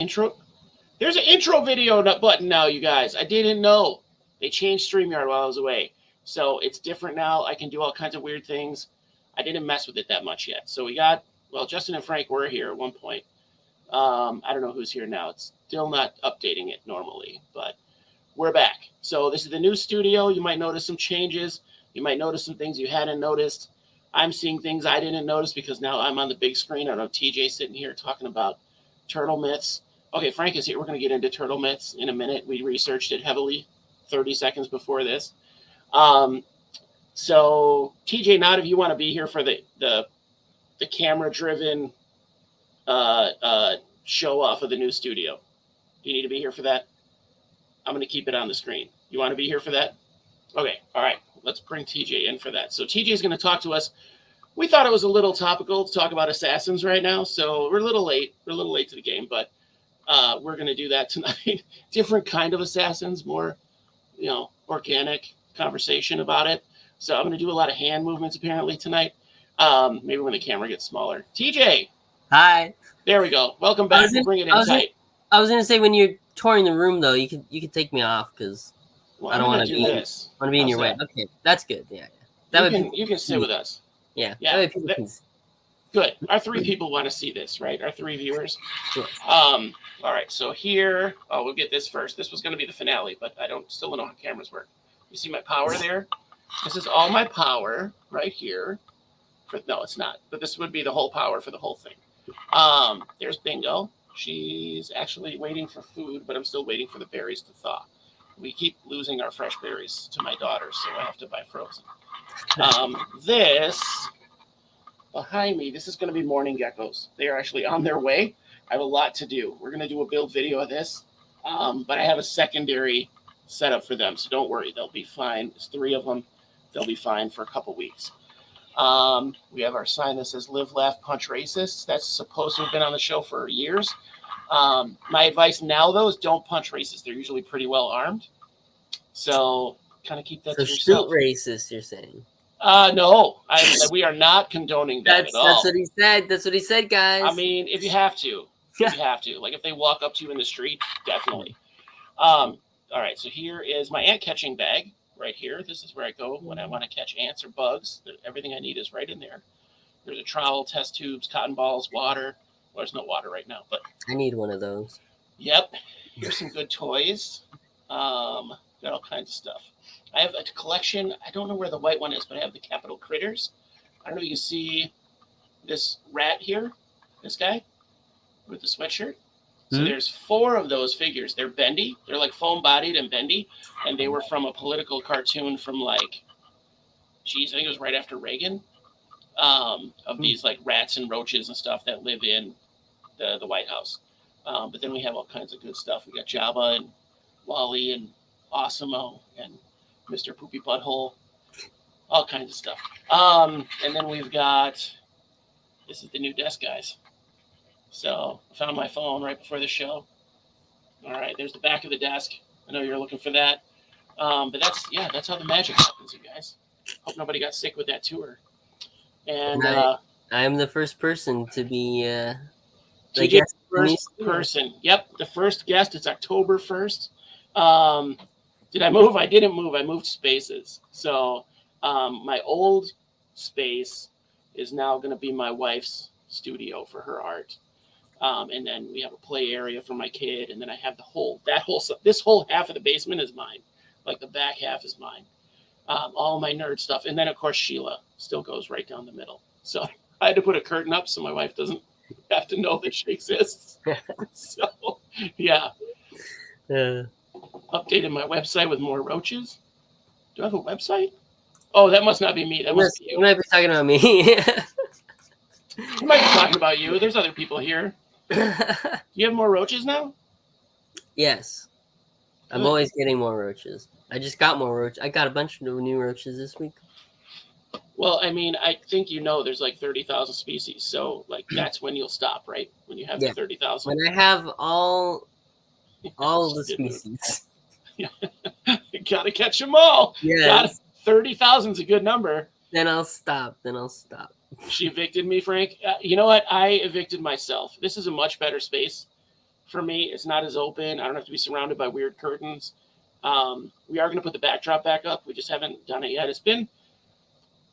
Intro. There's an intro video button now, you guys. I didn't know. They changed StreamYard while I was away. So it's different now. I can do all kinds of weird things. I didn't mess with it that much yet. So we got, well, Justin and Frank were here at one point. I don't know who's here now. It's still not updating it normally, but we're back. So this is the new studio. You might notice some changes. You might notice some things you hadn't noticed. I'm seeing things I didn't notice because now I'm on the big screen. I don't know, TJ sitting here talking about turtle myths. Okay, Frank is here. We're going to get into turtle myths in a minute. We researched it heavily 30 seconds before this. So, TJ, not if you want to be here for the camera-driven show off of the new studio. Do you need to be here for that? I'm going to keep it on the screen. You want to be here for that? Okay, all right. Let's bring TJ in for that. So TJ is going to talk to us. We thought it was a little topical to talk about assassins right now, so we're a little late. We're a little late to the game, but we're going to do that tonight. Different kind of assassins, more, organic conversation about it. So I'm going to do a lot of hand movements apparently tonight. Maybe when the camera gets smaller. TJ. Hi. There we go. Welcome back. Bring it in tight. I was going to say, when you're touring the room, though, you can take me off because I don't want to be this. I want to be in your way. Okay, that's good. Yeah. You can sit with us. Yeah. Good. Our 3 people want to see this, right? Our 3 viewers. Sure. All right. So here, we'll get this first. This was going to be the finale, but I still don't know how cameras work. You see my power there? This is all my power right here. No, it's not. But this would be the whole power for the whole thing. There's Bingo. She's actually waiting for food, but I'm still waiting for the berries to thaw. We keep losing our fresh berries to my daughter, so I have to buy frozen. This behind me, this is going to be morning geckos. They are actually on their way. I have a lot to do. We're going to do a build video of this, but I have a secondary setup for them, so don't worry. They'll be fine. There's 3 of them. They'll be fine for a couple weeks. We have our sign that says live, laugh, punch racists. That's supposed to have been on the show for years. My advice now, though, is don't punch racists. They're usually pretty well armed. So kind of keep that to yourself. Shoot racist, you're saying? No. We are not condoning that at all. That's what he said. That's what he said, guys. I mean, if you have to. You have to. Like, if they walk up to you in the street, definitely. All right, so here is my ant catching bag. Right here. This is where I go when I want to catch ants or bugs. Everything I need is right in there. There's a trowel, test tubes, cotton balls, water. Well, there's no water right now, but I need one of those. Yep. Here's some good toys. Got all kinds of stuff. I have a collection. I don't know where the white one is, but I have the Capital Critters. I don't know if you can see this rat here, this guy with the sweatshirt. So there's 4 of those figures. They're bendy. They're like foam-bodied and bendy. And they were from a political cartoon from I think it was right after Reagan, of these like rats and roaches and stuff that live in the White House. But then we have all kinds of good stuff. We got Jabba and Wally and Awesemo and Mr. Poopy Butthole, all kinds of stuff. And then we've got, this is the new desk, guys. So I found my phone right before the show. All right, there's the back of the desk. I know you're looking for that. But that's how the magic happens, you guys. Hope nobody got sick with that tour. And I am the first person to be the first person. Yep, the first guest. It's October 1st. Did I move? I didn't move. I moved spaces. So my old space is now going to be my wife's studio for her art. And then we have a play area for my kid, and then I have this whole half of the basement is mine. Like the back half is mine. All my nerd stuff, and then of course Sheila still goes right down the middle. So I had to put a curtain up so my wife doesn't have to know that she exists. So yeah. Updated my website with more roaches. Do I have a website? Oh, that must not be me. That must be you. You might be talking about me. I might be talking about you. There's other people here. You have more roaches now? Yes. I'm always getting more roaches. I just got more roaches. I got a bunch of new roaches this week. Well, I mean, I think there's like 30,000 species. So, like, that's when you'll stop, right? When you have 30,000. When I have all the species. Yeah. You got to catch them all. Yeah. 30,000 is a good number. Then I'll stop. She evicted me, Frank. You know what? I evicted myself. This is a much better space for me. It's not as open. I don't have to be surrounded by weird curtains. We are going to put the backdrop back up. We just haven't done it yet. It's been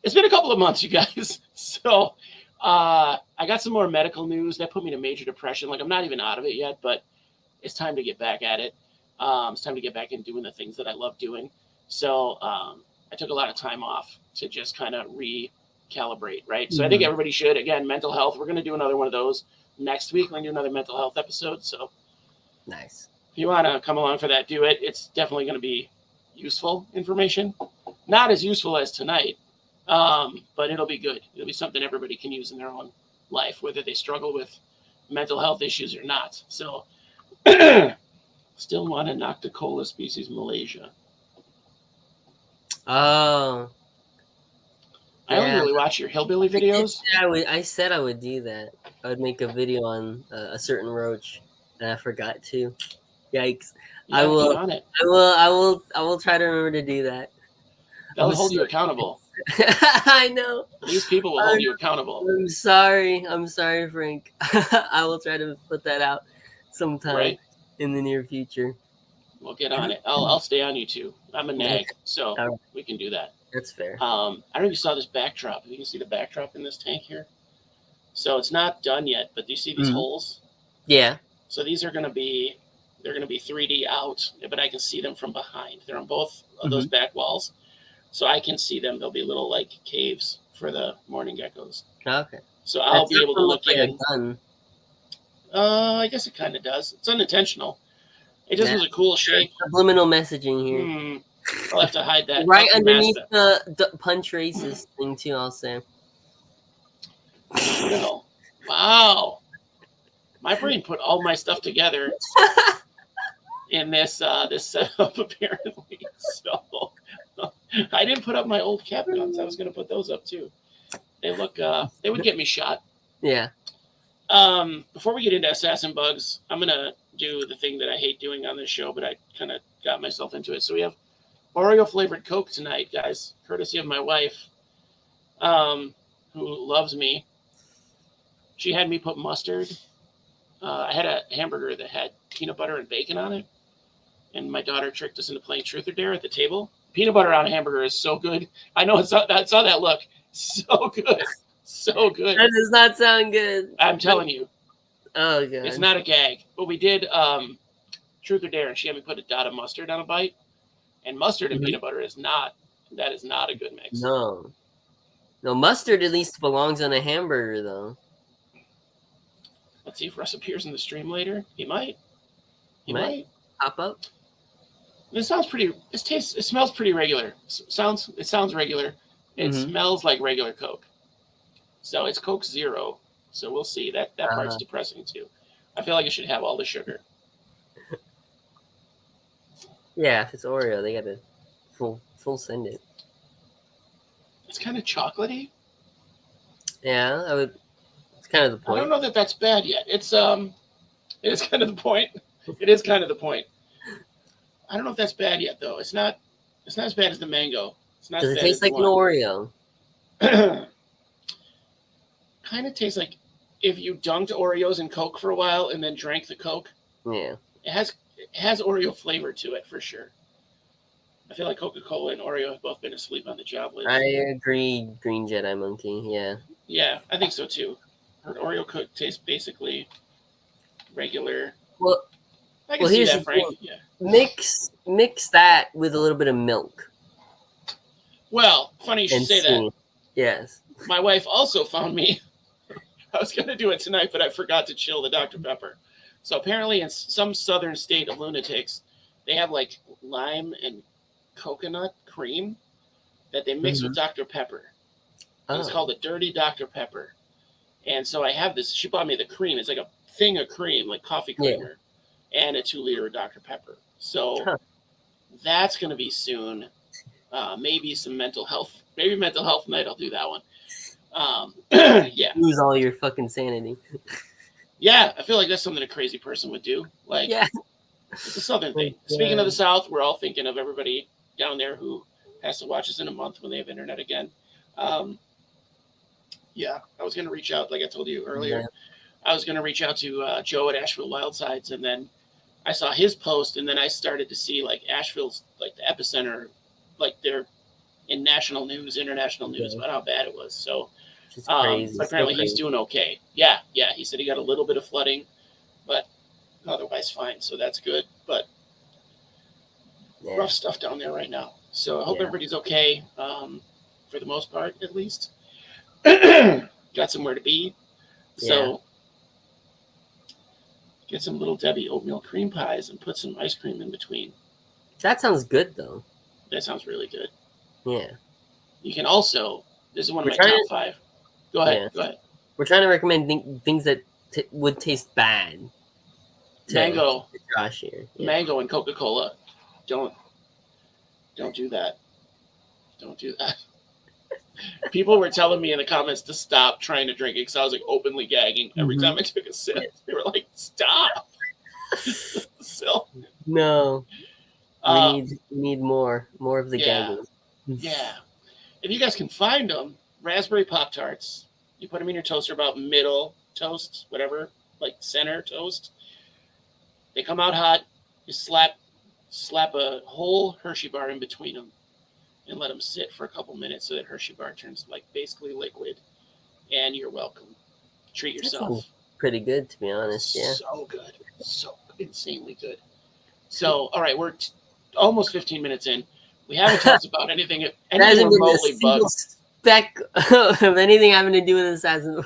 a couple of months, you guys. So I got some more medical news that put me to major depression. Like I'm not even out of it yet, but it's time to get back at it. It's time to get back in doing the things that I love doing. So I took a lot of time off to just kind of recalibrate, right? So I think everybody should. Again, mental health. We're going to do another one of those next week. We're going to do another mental health episode. So Nice. if you want to come along for that, do it. It's definitely going to be useful information. Not as useful as tonight, but it'll be good. It'll be something everybody can use in their own life, whether they struggle with mental health issues or not. So still want to Nocticola species Malaysia. Oh. I only really watch your hillbilly videos. I said I would do that. I would make a video on a certain roach, and I forgot to. Yikes! Yeah, I will. get on it. I will try to remember to do that. They'll hold you accountable. I know. These people will hold you accountable. I'm sorry, Frank. I will try to put that out sometime in the near future. We'll get on it. I'll stay on you too. I'm a nag, so we can do that. That's fair. I don't know if you saw this backdrop. You can see the backdrop in this tank here. So it's not done yet, but do you see these holes? Yeah. So these are going to be 3D out, but I can see them from behind. They're on both of those back walls, so I can see them. They'll be little like caves for the morning geckos. Okay. So I'll be able to look like in. A gun. I guess it kind of does. It's unintentional. It just was a cool shape. Subliminal messaging here. I'll have to hide that. Right underneath the punch races thing too, I'll say. No. Wow. My brain put all my stuff together in this setup apparently. So I didn't put up my old cap guns. I was going to put those up too. They look they would get me shot. Yeah. Before we get into assassin bugs, I'm going to do the thing that I hate doing on this show, but I kind of got myself into it. So we have Oreo flavored Coke tonight, guys, courtesy of my wife, who loves me. She had me put mustard. I had a hamburger that had peanut butter and bacon on it, and my daughter tricked us into playing Truth or Dare at the table. Peanut butter on a hamburger is so good. I know I saw that look. So good. So good. That does not sound good. I'm telling you. Oh, God. It's not a gag. But we did Truth or Dare, and she had me put a dot of mustard on a bite. And mustard and peanut butter is not a good mix. No, mustard at least belongs on a hamburger, though. Let's see if Russ appears in the stream later. He might. He might pop up. It smells pretty regular. It sounds regular. It smells like regular Coke. So it's Coke Zero. So we'll see. That part's depressing too. I feel like it should have all the sugar. Yeah, if it's Oreo, they got to full send it. It's kind of chocolatey. Yeah, it's kind of the point. I don't know that that's bad yet. It is kind of the point. It is kind of the point. I don't know if that's bad yet though. It's not as bad as the mango. It's not. Does it taste like an Oreo? Kind of tastes like if you dunked Oreos in Coke for a while and then drank the Coke. Yeah. It has Oreo flavor to it for sure. I feel like Coca-Cola and Oreo have both been asleep on the job lately. I agree, Green Jedi Monkey. Yeah. Yeah, I think so too. Oreo Coke tastes basically regular. Well, I can see that, Frank. Yeah. Mix that with a little bit of milk. Well, funny you should say that. Yes. My wife also found me. I was going to do it tonight, but I forgot to chill the Dr. Pepper. So apparently in some southern state of lunatics, they have like lime and coconut cream that they mix with Dr. Pepper. It's called a dirty Dr. Pepper. And so I have this. She bought me the cream. It's like a thing of cream, like coffee creamer, and a 2-liter of Dr. Pepper. So that's going to be soon. Maybe some mental health. Maybe mental health night. I'll do that one. Yeah. Lose all your fucking sanity. Yeah, I feel like that's something a crazy person would do. Like, it's a southern thing. Speaking of the South, we're all thinking of everybody down there who has to watch us in a month when they have internet again. Yeah, I was going to reach out, like I told you earlier. I was going to reach out to Joe at Asheville Wildsides, and then I saw his post, and then I started to see like Asheville's like the epicenter, like they're in national news, international news about how bad it was. So, It's crazy. but apparently so he's doing okay. Yeah. He said he got a little bit of flooding, but otherwise fine. So that's good. But rough stuff down there right now. So I hope everybody's okay, for the most part, at least. Got somewhere to be. So get some Little Debbie oatmeal cream pies and put some ice cream in between. That sounds good, though. That sounds really good. Yeah. You can also, this is one of my top 5. Go ahead. Go ahead. We're trying to recommend things that would taste bad. Mango. Josh here. Mango and Coca-Cola. Don't do that. Don't do that. People were telling me in the comments to stop trying to drink it because I was like openly gagging every time I took a sip. They were like, "Stop!" So no, we need more of the gagging. Yeah, if you guys can find them, raspberry Pop-Tarts. You put them in your toaster about middle toast, whatever, like center toast. They come out hot. You slap a whole Hershey bar in between them. And let them sit for a couple minutes so that Hershey bar turns like basically liquid. And you're welcome. Treat yourself. Pretty good, to be honest. Yeah. So good. So insanely good. So, all right, we're almost 15 minutes in. We haven't talked about anything remotely bugs. Speck of anything having to do with Assassin's.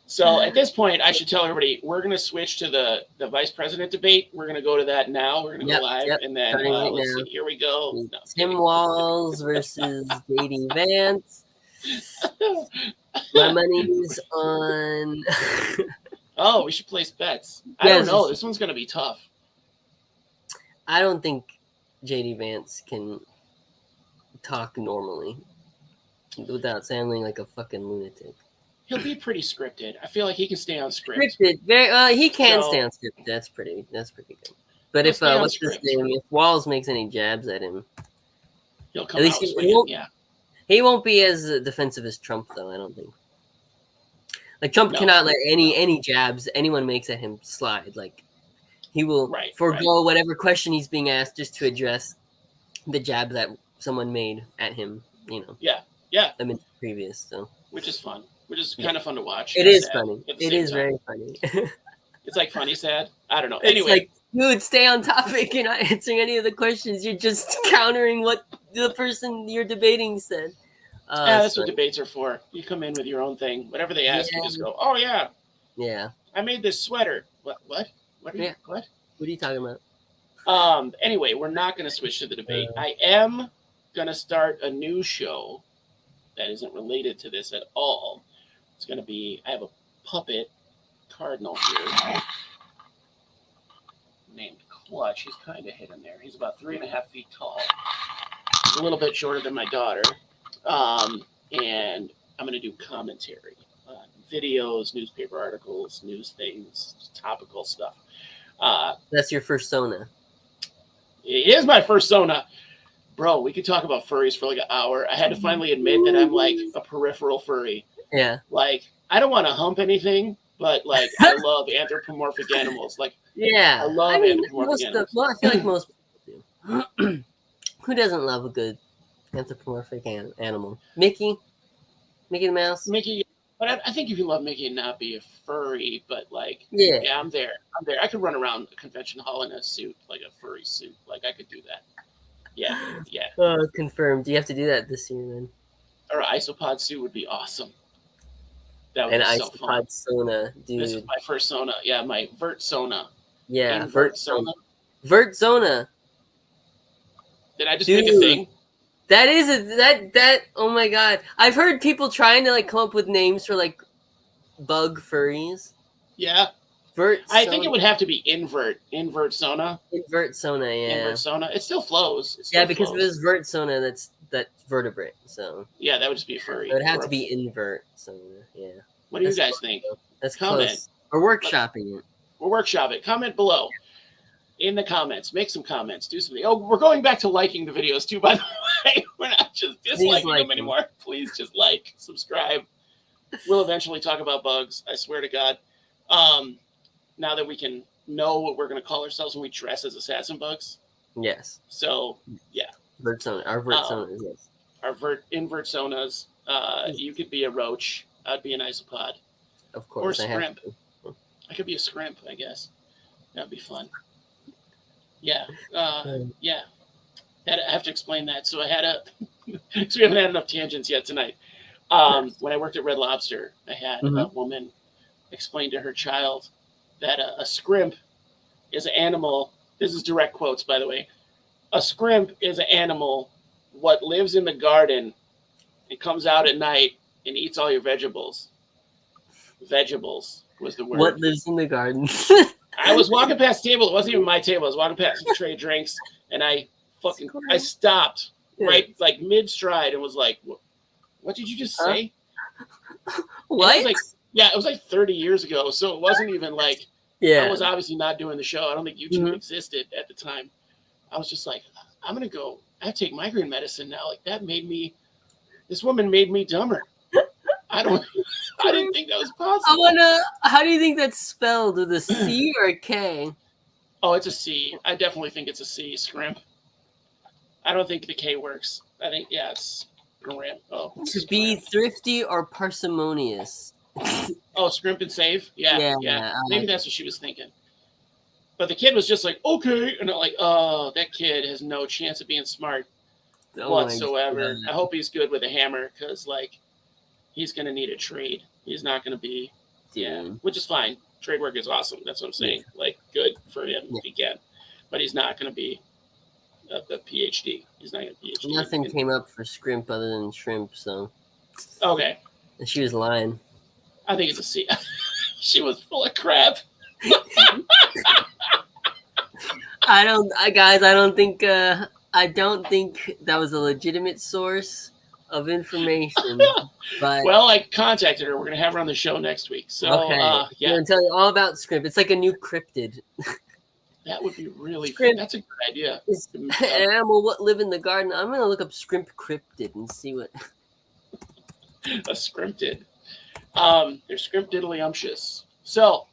So at this point, I should tell everybody we're going to switch to the vice president debate. We're going to go to that now. We're going to go live, and then let's see. Here we go. No, Tim Walz versus JD Vance. My money's on. Oh, we should place bets. I don't know. This one's going to be tough. I don't think JD Vance can talk normally without sounding like a fucking lunatic. He'll be pretty scripted. I feel like he can stay on script. Scripted, he can stay on script. That's pretty good. But if what's his name? If Walz makes any jabs at him, he'll come out swinging. He won't be as defensive as Trump, though. I don't think. Like Trump cannot let any jabs anyone makes at him slide. Like he will forego whatever question he's being asked just to address the jab that someone made at him. You know. Yeah. I mean, previous so. Which is fun. Which is kind of fun to watch. It is funny. It is very funny. It's like funny, sad. I don't know. It's anyway, like, dude, stay on topic. You're not answering any of the questions. You're just countering what the person you're debating said. That's what debates are for. You come in with your own thing. Whatever they ask, you just go, "Oh yeah, I made this sweater." What? What are you? What? What are you talking about? Anyway, we're not going to switch to the debate. I am going to start a new show that isn't related to this at all. It's going to be, I have a puppet cardinal here named Clutch. He's kind of hidden there. He's about 3.5 feet tall. He's a little bit shorter than my daughter. And I'm going to do commentary on videos, newspaper articles, news things, topical stuff. That's your fursona. It is my fursona. Bro, we could talk about furries for like an hour. I had to finally admit that I'm like a peripheral furry. Yeah. Like, I don't want to hump anything, but like, I love anthropomorphic animals. Like, I love anthropomorphic animals. I feel like most people do. Who doesn't love a good anthropomorphic animal? Mickey the Mouse? Mickey. But I think if you love Mickey and not be a furry, but like, I'm there. I could run around a convention hall in a suit, like a furry suit. Like, I could do that. Yeah. Confirmed. You have to do that this year then. Or an isopod suit would be awesome. That would be so fun. Sona, dude. This is my first Sona. Yeah, my Vert Sona. Yeah, Vert Sona. Vert Sona. Did I just make a thing? That is that. Oh my god! I've heard people trying to like come up with names for like bug furries. Yeah. I think it would have to be invert Sona. Invert Sona, yeah. Invert Sona. It still flows. Because if it was Vert Sona, that's vertebrate. So yeah, that would just be furry. It would have to be invert Sona. Yeah. What do you guys think? That's comment. Close. We're workshopping it. We'll workshop it. Comment below. In the comments, make some comments. Do something. Oh, we're going back to liking the videos too. By the way, we're not just disliking them anymore. Please just like, subscribe. We'll eventually talk about bugs. I swear to God. Now that we can know what we're going to call ourselves when we dress as assassin bugs. Yes. So, yeah. Our vertsonas, yes. Our invert sonas. You could be a roach. I'd be an isopod. Of course. Or scrimp. I could be a scrimp, I guess. That'd be fun. Yeah. Yeah. I have to explain that. So I had so we haven't had enough tangents yet tonight. When I worked at Red Lobster, I had a woman explain to her child that a scrimp is an animal. This is direct quotes, by the way. A scrimp is an animal what lives in the garden and comes out at night and eats all your vegetables. Vegetables was the word. What lives in the garden? I was walking past the table. It wasn't even my table. I was walking past a tray of drinks, and I stopped right like mid stride and was like, "What did you just say?" What? It was like 30 years ago, so it wasn't even like I was obviously not doing the show. I don't think YouTube existed at the time. I was just like, I'm gonna go. I take migraine medicine now. Like this woman made me dumber. I didn't think that was possible. How do you think that's spelled? With a C or a K? Oh, it's a C. I definitely think it's a C, scrimp. I don't think the K works. I think, it's scrimp. Oh, to be thrifty or parsimonious. Oh, scrimp and save? Yeah. Maybe that's what she was thinking. But the kid was just like, okay. And I'm like, oh, that kid has no chance of being smart whatsoever. I hope he's good with a hammer because, he's going to need a trade. He's not going to be, which is fine. Trade work is awesome. That's what I'm saying. Good for him if he can. But he's not going to be a PhD. He's not going to PhD. Nothing came up for scrimp other than shrimp, so. Okay. And she was lying. I think it's a C. She was full of crap. I don't think that was a legitimate source of information. But well, I contacted her. We're gonna have her on the show next week. So okay. I'm gonna tell you all about scrimp. It's like a new cryptid. That would be really fun. That's a good idea. An animal what live in the garden. I'm gonna look up scrimp cryptid and see what a scrimptid. They're scrimptiddlyumptious. So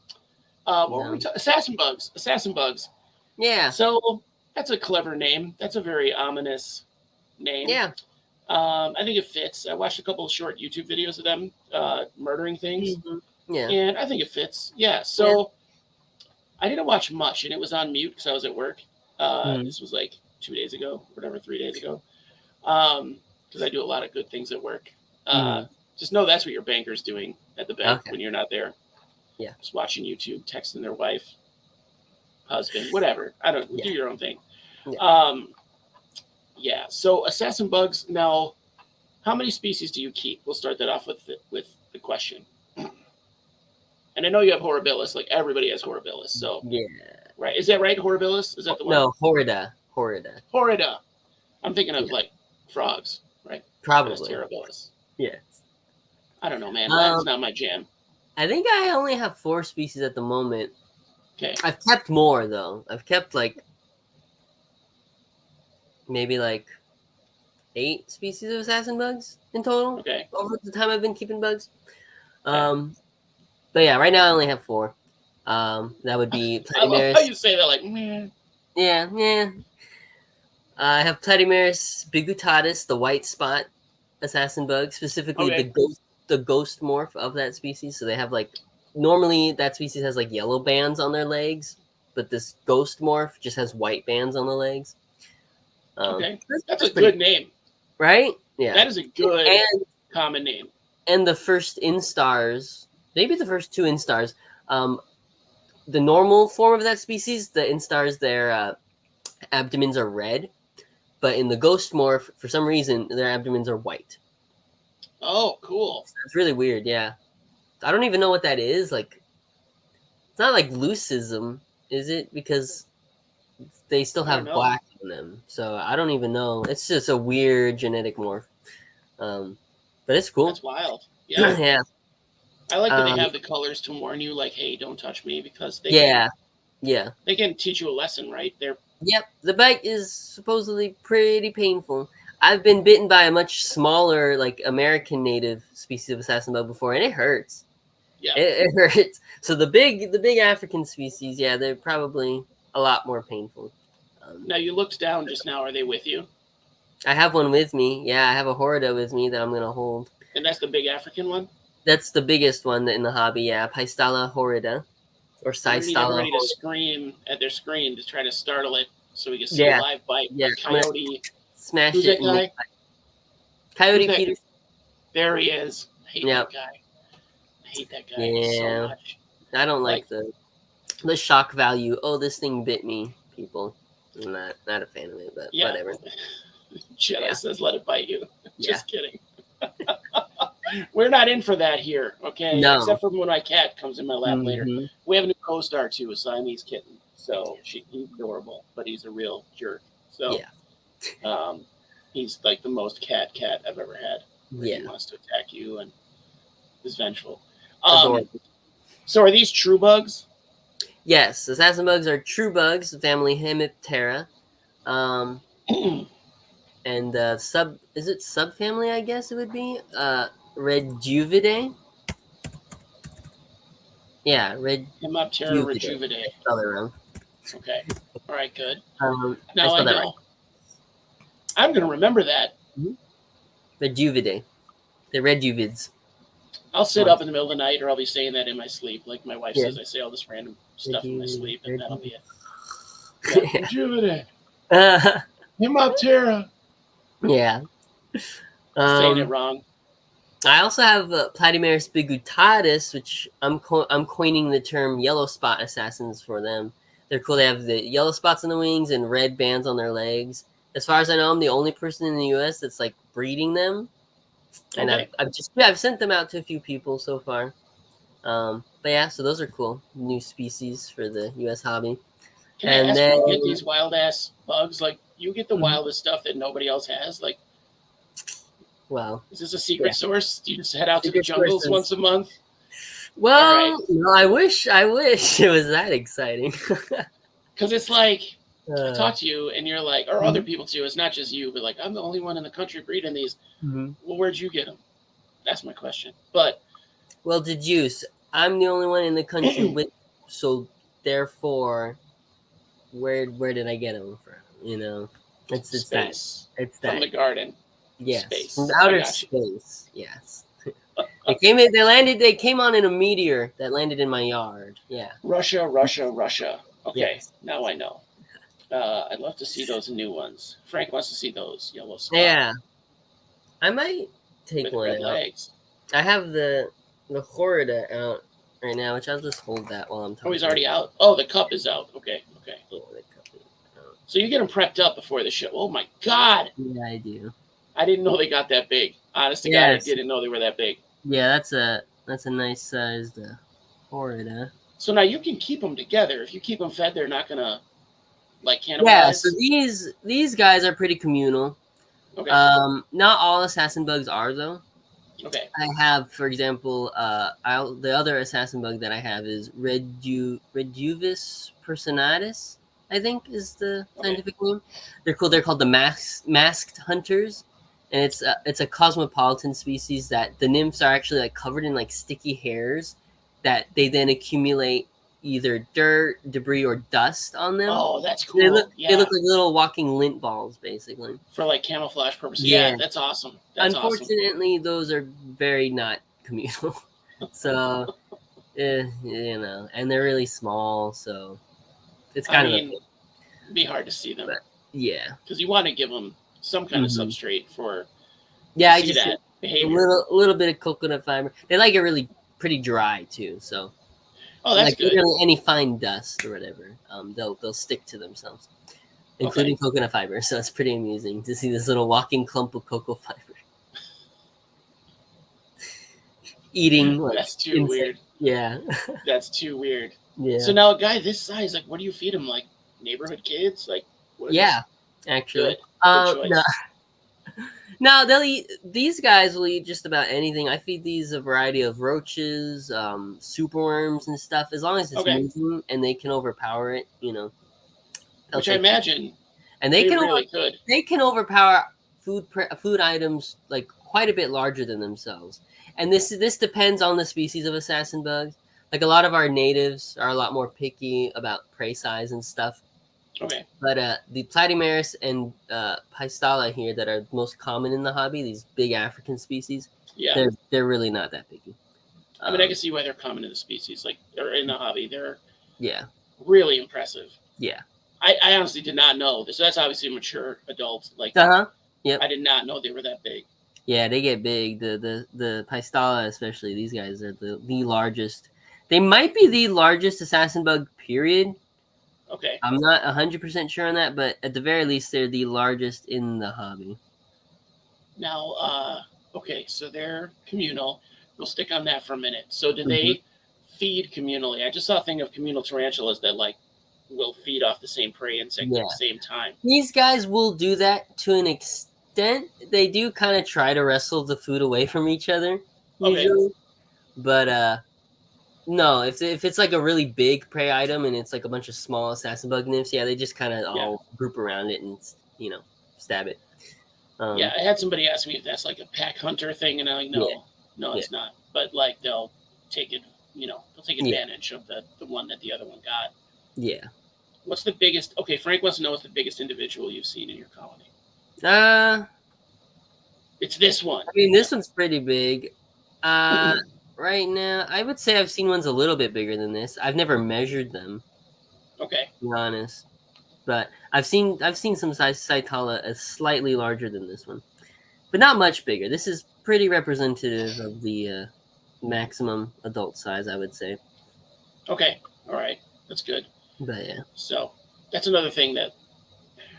what were we talking? Assassin bugs. Yeah. So that's a clever name. That's a very ominous name. Yeah. I think it fits. I watched a couple of short YouTube videos of them murdering things. Mm-hmm. Yeah. And I think it fits. Yeah. So I didn't watch much, and it was on mute because I was at work. This was 2 days ago, 3 days ago. Because I do a lot of good things at work. Just know that's what your banker's doing at the bank when you're not there. Yeah. Just watching YouTube, texting their wife, husband, whatever. I don't do your own thing. Yeah. So assassin bugs. Now, how many species do you keep? We'll start that off with the question. And I know you have horribilis. Everybody has horribilis. So right? Is that right? Horribilis? Is that the one? No, horrida. I'm thinking of frogs, right? Probably. Terribilis. Yeah. I don't know, man. That's not my jam. I think I only have 4 species at the moment. Okay. I've kept more though. I've kept maybe 8 species of assassin bugs in total. Okay. Over the time I've been keeping bugs. But yeah, right now I only have 4. That would be I love how you say that meh. Yeah. I have Platymeris bigutatus, the white spot assassin bug, specifically the ghost morph of that species. So they have normally that species has yellow bands on their legs, but this ghost morph just has white bands on the legs. Okay, that's a good name, right? Yeah, that is a good common name. And the first instars, maybe the first 2 instars, the normal form of that species, the instars, their abdomens are red, but in the ghost morph, for some reason, their abdomens are white. Oh, cool. It's really weird, yeah. I don't even know what that is. It's not leucism, is it? Because they still have black on them. So I don't even know. It's just a weird genetic morph. But it's cool. That's wild. Yeah. Yeah. I like that they have the colors to warn you, hey, don't touch me, because they they can teach you a lesson, right? Yep. The bite is supposedly pretty painful. I've been bitten by a much smaller, American native species of assassin bug before, and it hurts. Yeah, it hurts. So the big African species, yeah, they're probably a lot more painful. Now you looked down just now. Are they with you? I have one with me. Yeah, I have a horrida with me that I'm gonna hold. And that's the big African one? That's the biggest one in the hobby, yeah. Pistala horrida. Or We're gonna need everybody to horrida. scream at their screen to try to startle it so we can see Yeah. a live bite. Yeah. A coyote. Smash Who's it. that guy? Coyote Peterson. There he is. I hate that guy. I hate that guy so much. I don't like the shock value. Oh, this thing bit me, people. I'm not a fan of it, but whatever. Jedi says let it bite you. Just kidding. We're not in for that here, okay? No. Except for when my cat comes in my lap later. We have a new co-star too, a Siamese kitten. So he's adorable, but he's a real jerk. So he's like the most cat I've ever had. He wants to attack you and is vengeful. So are these true bugs? Yes, assassin bugs are true bugs, family Hemiptera. And is it subfamily, I guess it would be? Rejuvidae? Yeah, Hemiptera rejuvidae. Spell it wrong. Okay. All right, good. Now I know. Right. I'm going to remember that. Rejuvidae. The rejuvids. I'll sit up in the middle of the night, or I'll be saying that in my sleep. Like my wife says, I say all this random stuff in my sleep, and that'll be it. Rejuvidae. Hemiptera. Yeah. Saying it wrong. I also have Platymerus bigutatus, which I'm coining the term yellow spot assassins for them. They're cool. They have the yellow spots on the wings and red bands on their legs. As far as I know, I'm the only person in the U.S. that's like breeding them, and I've sent them out to a few people so far. But yeah, so those are cool new species for the U.S. hobby. Can I ask you get these wild ass bugs? Like you get the wildest stuff that nobody else has. Like, wow, is this a secret source? Do you just head out to the jungles once a month? Well, no, I wish it was that exciting. Because it's like I talk to you and you're like, or other people too. It's not just you, but like I'm the only one in the country breeding these. Well, where'd you get them? That's my question. But deduce. I'm the only one in the country with, so therefore, where did I get them from? You know, it's space. It's from the garden. Yes, space. From outer space. Yes. They came on in a meteor that landed in my yard. Yeah. Russia. Okay, now I know. I'd love to see those new ones. Frank wants to see those yellow spots. Yeah. I might take with one red out. legs. I have the horrida out right now, which I'll just hold that while I'm talking. Oh, he's already out. Oh, the cup is out. Okay. Yeah, the cup is out. So you get them prepped up before the show. Oh my God. Yeah, I do. I didn't know they got that big. Honest to God, I didn't know they were that big. Yeah, that's a nice sized horrida. So now you can keep them together. If you keep them fed, they're not gonna like cannibalize. Yeah, so these guys are pretty communal. Okay. Not all assassin bugs are though. Okay. I have, for example, the other assassin bug that I have is Rejuvis personatus, I think is the scientific name. They're cool. They're called the masked hunters, and it's a cosmopolitan species that the nymphs are actually like covered in like sticky hairs that they then accumulate either dirt, debris, or dust on them. Oh, that's cool. They look like little walking lint balls, basically. For like camouflage purposes. Yeah, that's awesome. Unfortunately, those are very not communal. So, you know, and they're really small, so it's kind of it'd be hard to see them. But, yeah. Because you want to give them some kind of substrate for I just that behavior. A little bit of coconut fiber. They like it really pretty dry too, so that's good. Really any fine dust or whatever, they'll stick to themselves, including coconut fiber. So it's pretty amusing to see this little walking clump of cocoa fiber eating. That's too weird. Yeah, that's too weird. Yeah. So now a guy this size, like, what do you feed him? Like neighborhood kids? Like, actually, good choice. No, they'll eat. These guys will eat just about anything. I feed these a variety of roaches, superworms, and stuff. As long as it's moving and they can overpower it, you know. Which I imagine. And they can overpower food items like quite a bit larger than themselves. And this depends on the species of assassin bugs. Like a lot of our natives are a lot more picky about prey size and stuff. Okay. But the Platymerus and Pistala here that are most common in the hobby, these big African species, they're really not that picky. I mean, I can see why they're common in the species, like or in the hobby. They're yeah, really impressive. Yeah. I honestly did not know this. So that's obviously a mature adult. Like, Yep. I did not know they were that big. Yeah, they get big. The Pistala, especially, these guys are the largest. They might be the largest assassin bug, period. Okay. I'm not 100% sure on that, but at the very least, they're the largest in the hobby. Now, okay, so they're communal. We'll stick on that for a minute. So do they feed communally? I just saw a thing of communal tarantulas that, like, will feed off the same prey insect at the same time. These guys will do that to an extent. They do kind of try to wrestle the food away from each other, usually. Okay. But no, if it's like a really big prey item and it's like a bunch of small assassin bug nymphs, they just kind of all group around it and stab it. I had somebody ask me if that's like a pack hunter thing, and I'm like, no, it's not. But like they'll take it, they'll take advantage of the one that the other one got. Yeah. What's the biggest? Okay, Frank wants to know what's the biggest individual you've seen in your colony. It's this one. I mean, this one's pretty big. Right now, I would say I've seen ones a little bit bigger than this. I've never measured them. Okay. To be honest, but I've seen some Cytala slightly larger than this one, but not much bigger. This is pretty representative of the maximum adult size, I would say. Okay. All right. That's good. But yeah. So that's another thing that,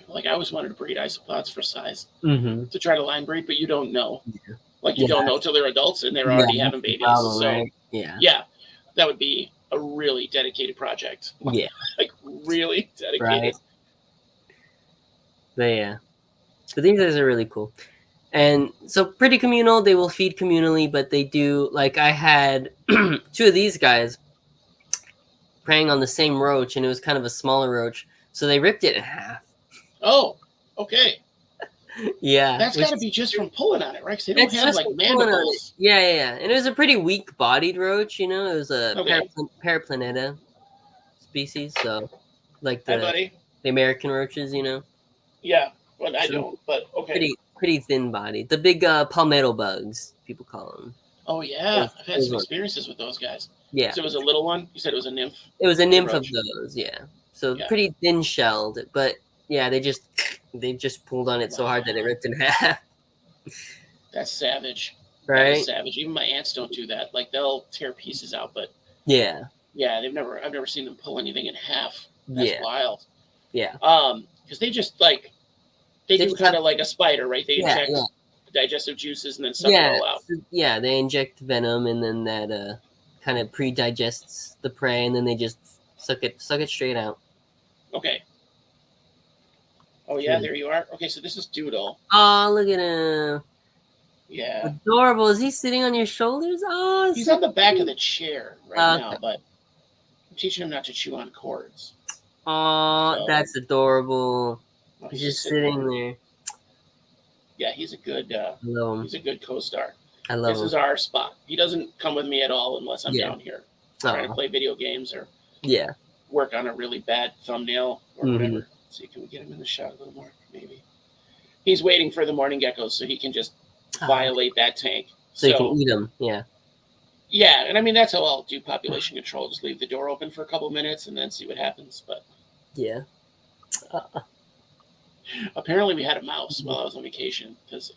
like, I always wanted to breed isopods for size to try to line breed, but you don't know. Yeah. Like, you don't know till they're adults and they're already having babies. Problem, so, right? Yeah, that would be a really dedicated project. Yeah. Like, really dedicated. Right. But yeah. But these guys are really cool. And so pretty communal, they will feed communally, but they do, like, I had two of these guys preying on the same roach, and it was kind of a smaller roach, so they ripped it in half. Oh, okay. Yeah. That's got to be just from pulling on it, right? Because they don't have, like, mandibles. Yeah. And it was a pretty weak-bodied roach, It was a Paraplaneta species, so, like the American roaches, Yeah, well, I don't, but okay. Pretty thin-bodied. The big palmetto bugs, people call them. Oh, yeah. I've had some experiences with those guys. Yeah. So it was a little one? You said it was a nymph? It was a nymph of those, yeah. So pretty thin-shelled, but, yeah, they just pulled on it so hard that it ripped in half. That's savage. Right? That's savage. Even my aunts don't do that. Like, they'll tear pieces out, but... Yeah. Yeah, I've never seen them pull anything in half. That's wild. Yeah. Because they just, like... They do kind of like a spider, right? They inject digestive juices and then suck it all out. Yeah, they inject venom and then that kind of pre-digests the prey, and then they just suck it straight out. Okay. Oh, yeah, there you are. Okay, so this is Doodle. Oh, look at him. Yeah. Adorable. Is he sitting on your shoulders? Oh, he's on the back of the chair now, but I'm teaching him not to chew on cords. Oh, that's adorable. He's just sitting there. Yeah, he's a good. He's a good co-star. I love him. This is our spot. He doesn't come with me at all unless I'm down here trying to play video games or work on a really bad thumbnail or whatever. Let's see, can we get him in the shot a little more? Maybe. He's waiting for the morning geckos so he can just violate that tank. So you can eat them. Yeah. Yeah, and I mean that's how I'll do population control. Just leave the door open for a couple minutes and then see what happens. But yeah. Apparently, we had a mouse while I was on vacation because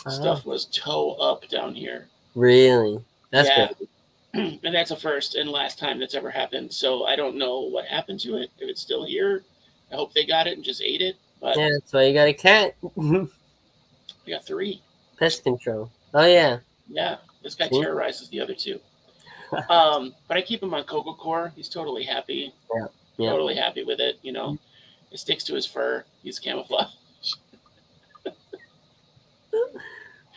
stuff was toe up down here. Really? That's good. And that's the first and last time that's ever happened. So I don't know what happened to it. If it's still here, I hope they got it and just ate it. But yeah, that's why you got a cat. We got 3. Pest control. Oh, yeah. Yeah, this guy terrorizes the other 2. But I keep him on Coco Core. He's totally happy. Yeah. Totally happy with it, It sticks to his fur. He's camouflage.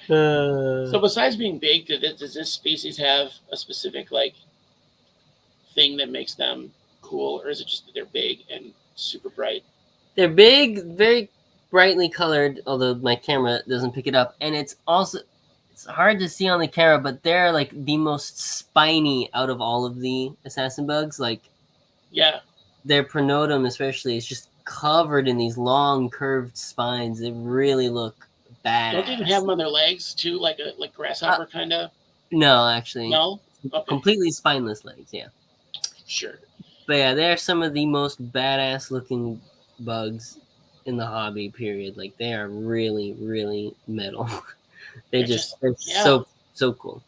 So besides being big, does this species have a specific thing that makes them cool, or is it just that they're big and super bright? They're big, very brightly colored, although my camera doesn't pick it up, and it's It's hard to see on the camera, but they're like the most spiny out of all of the assassin bugs. Like, yeah, their pronotum especially is just covered in these long curved spines. They really look badass. Don't they even have them on their legs too, like grasshopper kind of? No, actually, no. Okay. Completely spineless legs. Yeah, sure. But yeah, they're some of the most badass looking bugs in the hobby. Period. Like they are really, really metal. they're so cool.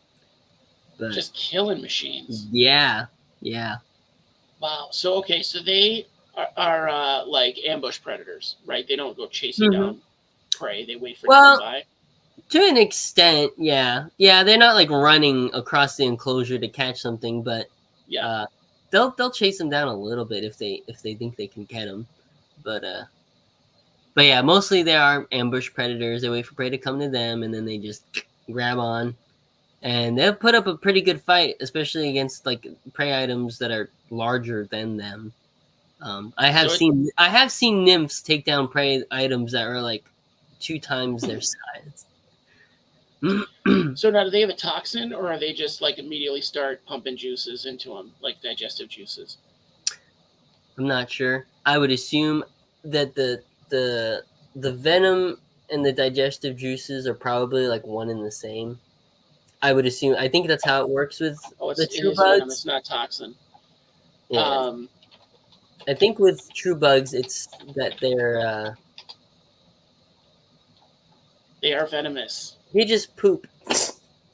But just killing machines. Yeah. Wow. So they are like ambush predators, right? They don't go chasing down prey. They wait for it to come by. To an extent, yeah. They're not like running across the enclosure to catch something, but they'll chase them down a little bit if they think they can get them. But yeah, mostly they are ambush predators. They wait for prey to come to them, and then they just grab on. And they'll put up a pretty good fight, especially against like prey items that are larger than them. I have seen nymphs take down prey items that are like 2 times their size. So now, do they have a toxin, or are they just like immediately start pumping juices into them, like digestive juices? I'm not sure. I would assume that the venom and the digestive juices are probably like one and the same. I would assume. I think that's how it works with the true bugs. Venom, it's not toxin. Yeah. I think with true bugs, it's that they are venomous. He just pooped.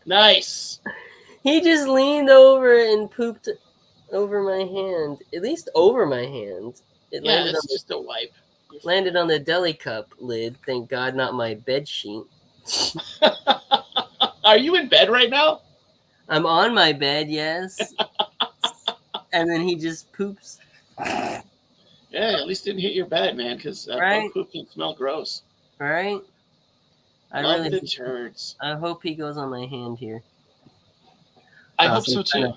Nice. He just leaned over and pooped over my hand. At least over my hand. That's just a wipe. Landed on the deli cup lid. Thank God, not my bed sheet. Are you in bed right now? I'm on my bed, yes. And then he just poops. Yeah, at least didn't hit your bed, man, because bug poop can smell gross. Right? Love the turds. I hope he goes on my hand here. I hope so too.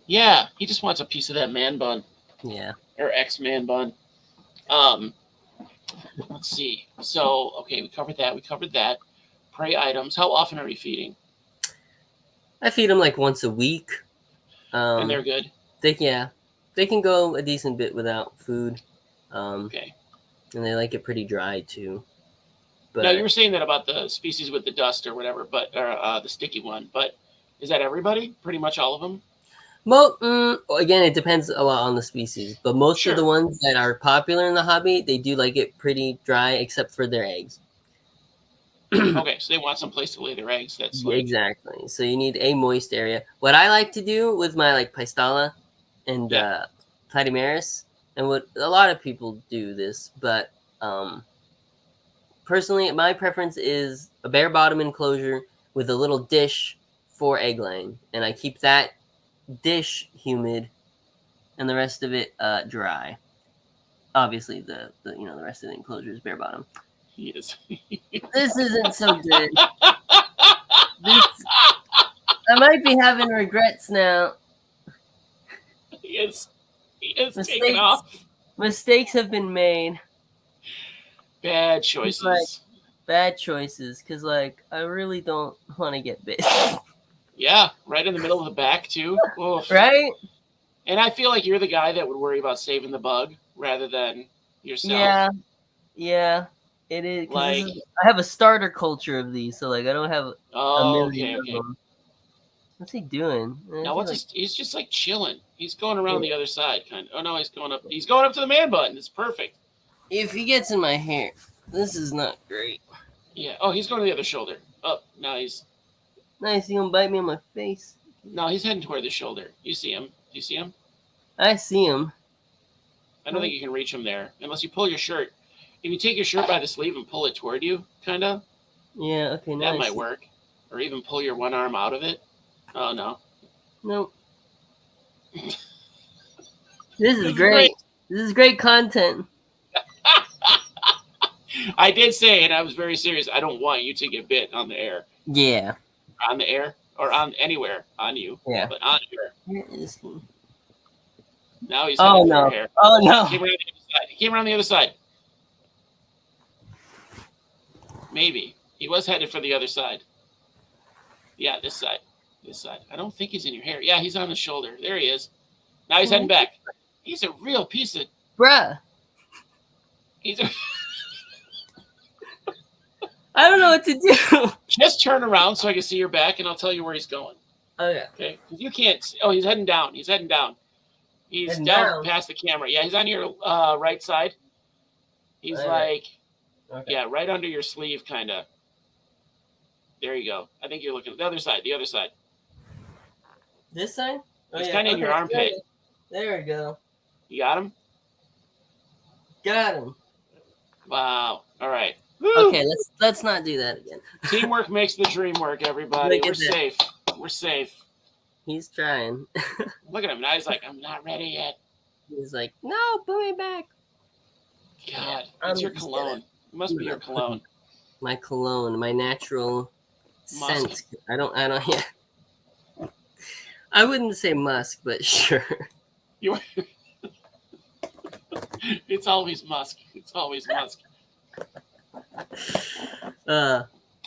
Yeah, he just wants a piece of that man bun. Yeah. Or ex-man bun. Let's see. So, okay, we covered that. Prey items. How often are you feeding? I feed them like once a week. And they're good? They can go a decent bit without food. Okay. And they like it pretty dry too. But no, you were saying that about the species with the dust or whatever, but the sticky one. But is that everybody? Pretty much all of them? Again, it depends a lot on the species. But most of the ones that are popular in the hobby, they do like it pretty dry, except for their eggs. Okay, so they want some place to lay their eggs. That's exactly. So you need a moist area. What I like to do with my like Pistala and Platymeris, and what a lot of people do this, but personally, my preference is a bare bottom enclosure with a little dish for egg laying, and I keep that dish humid and the rest of it dry. Obviously, the rest of the enclosure is bare bottom. Yes. This isn't so good. I might be having regrets now. He is taking off. Mistakes have been made. Bad choices. Bad choices, because I really don't want to get bit. Yeah, right in the middle of the back too. Oof. Right? And I feel like you're the guy that would worry about saving the bug rather than yourself. Yeah. It is. I have a starter culture of these, so I don't have a million of them. What's he doing? No, he's just like chilling. He's going around the other side, kind of. Oh no, he's going up. He's going up to the man button. It's perfect. If he gets in my hair, this is not great. Yeah. Oh, he's going to the other shoulder. Oh, now he's. Nice. He's gonna bite me on my face. No, he's heading toward the shoulder. You see him? Do you see him? I see him. I don't think you can reach him there unless you pull your shirt. If you take your shirt by the sleeve and pull it toward you, kind of. Yeah. Okay. Nice. That might work. Or even pull your one arm out of it. Oh no. Nope. This is great. This is great content. I did say, and I was very serious, I don't want you to get bit on the air. Yeah. On the air? Or on anywhere on you. Yeah. But on air. Where is he? Now he's heading for your hair. Oh no. He came around the other side. Maybe. He was headed for the other side. Yeah, this side. This side. I don't think he's in your hair. Yeah, he's on the shoulder. There he is. Now he's heading back. He's a real piece of... Bruh. He's a... I don't know what to do. Just turn around so I can see your back, and I'll tell you where he's going. Okay. Okay? Because you can't... Oh, he's heading down. He's heading down. He's heading down past the camera. Yeah, he's on your right side. He's like... Okay. Yeah, right under your sleeve, kind of. There you go. I think you're looking at the other side. The other side. This side? Oh, it's kind of in your armpit. There we go. You got him? Got him. Wow. All right. Woo! Okay, let's not do that again. Teamwork makes the dream work, everybody. We're safe. We're safe. He's trying. Look at him. Now he's like, I'm not ready yet. He's like, no, put me back. God, it's your cologne. It must be your cologne. My cologne, my natural scent. I don't, yeah. I wouldn't say musk, but sure. It's always musk. It's always musk.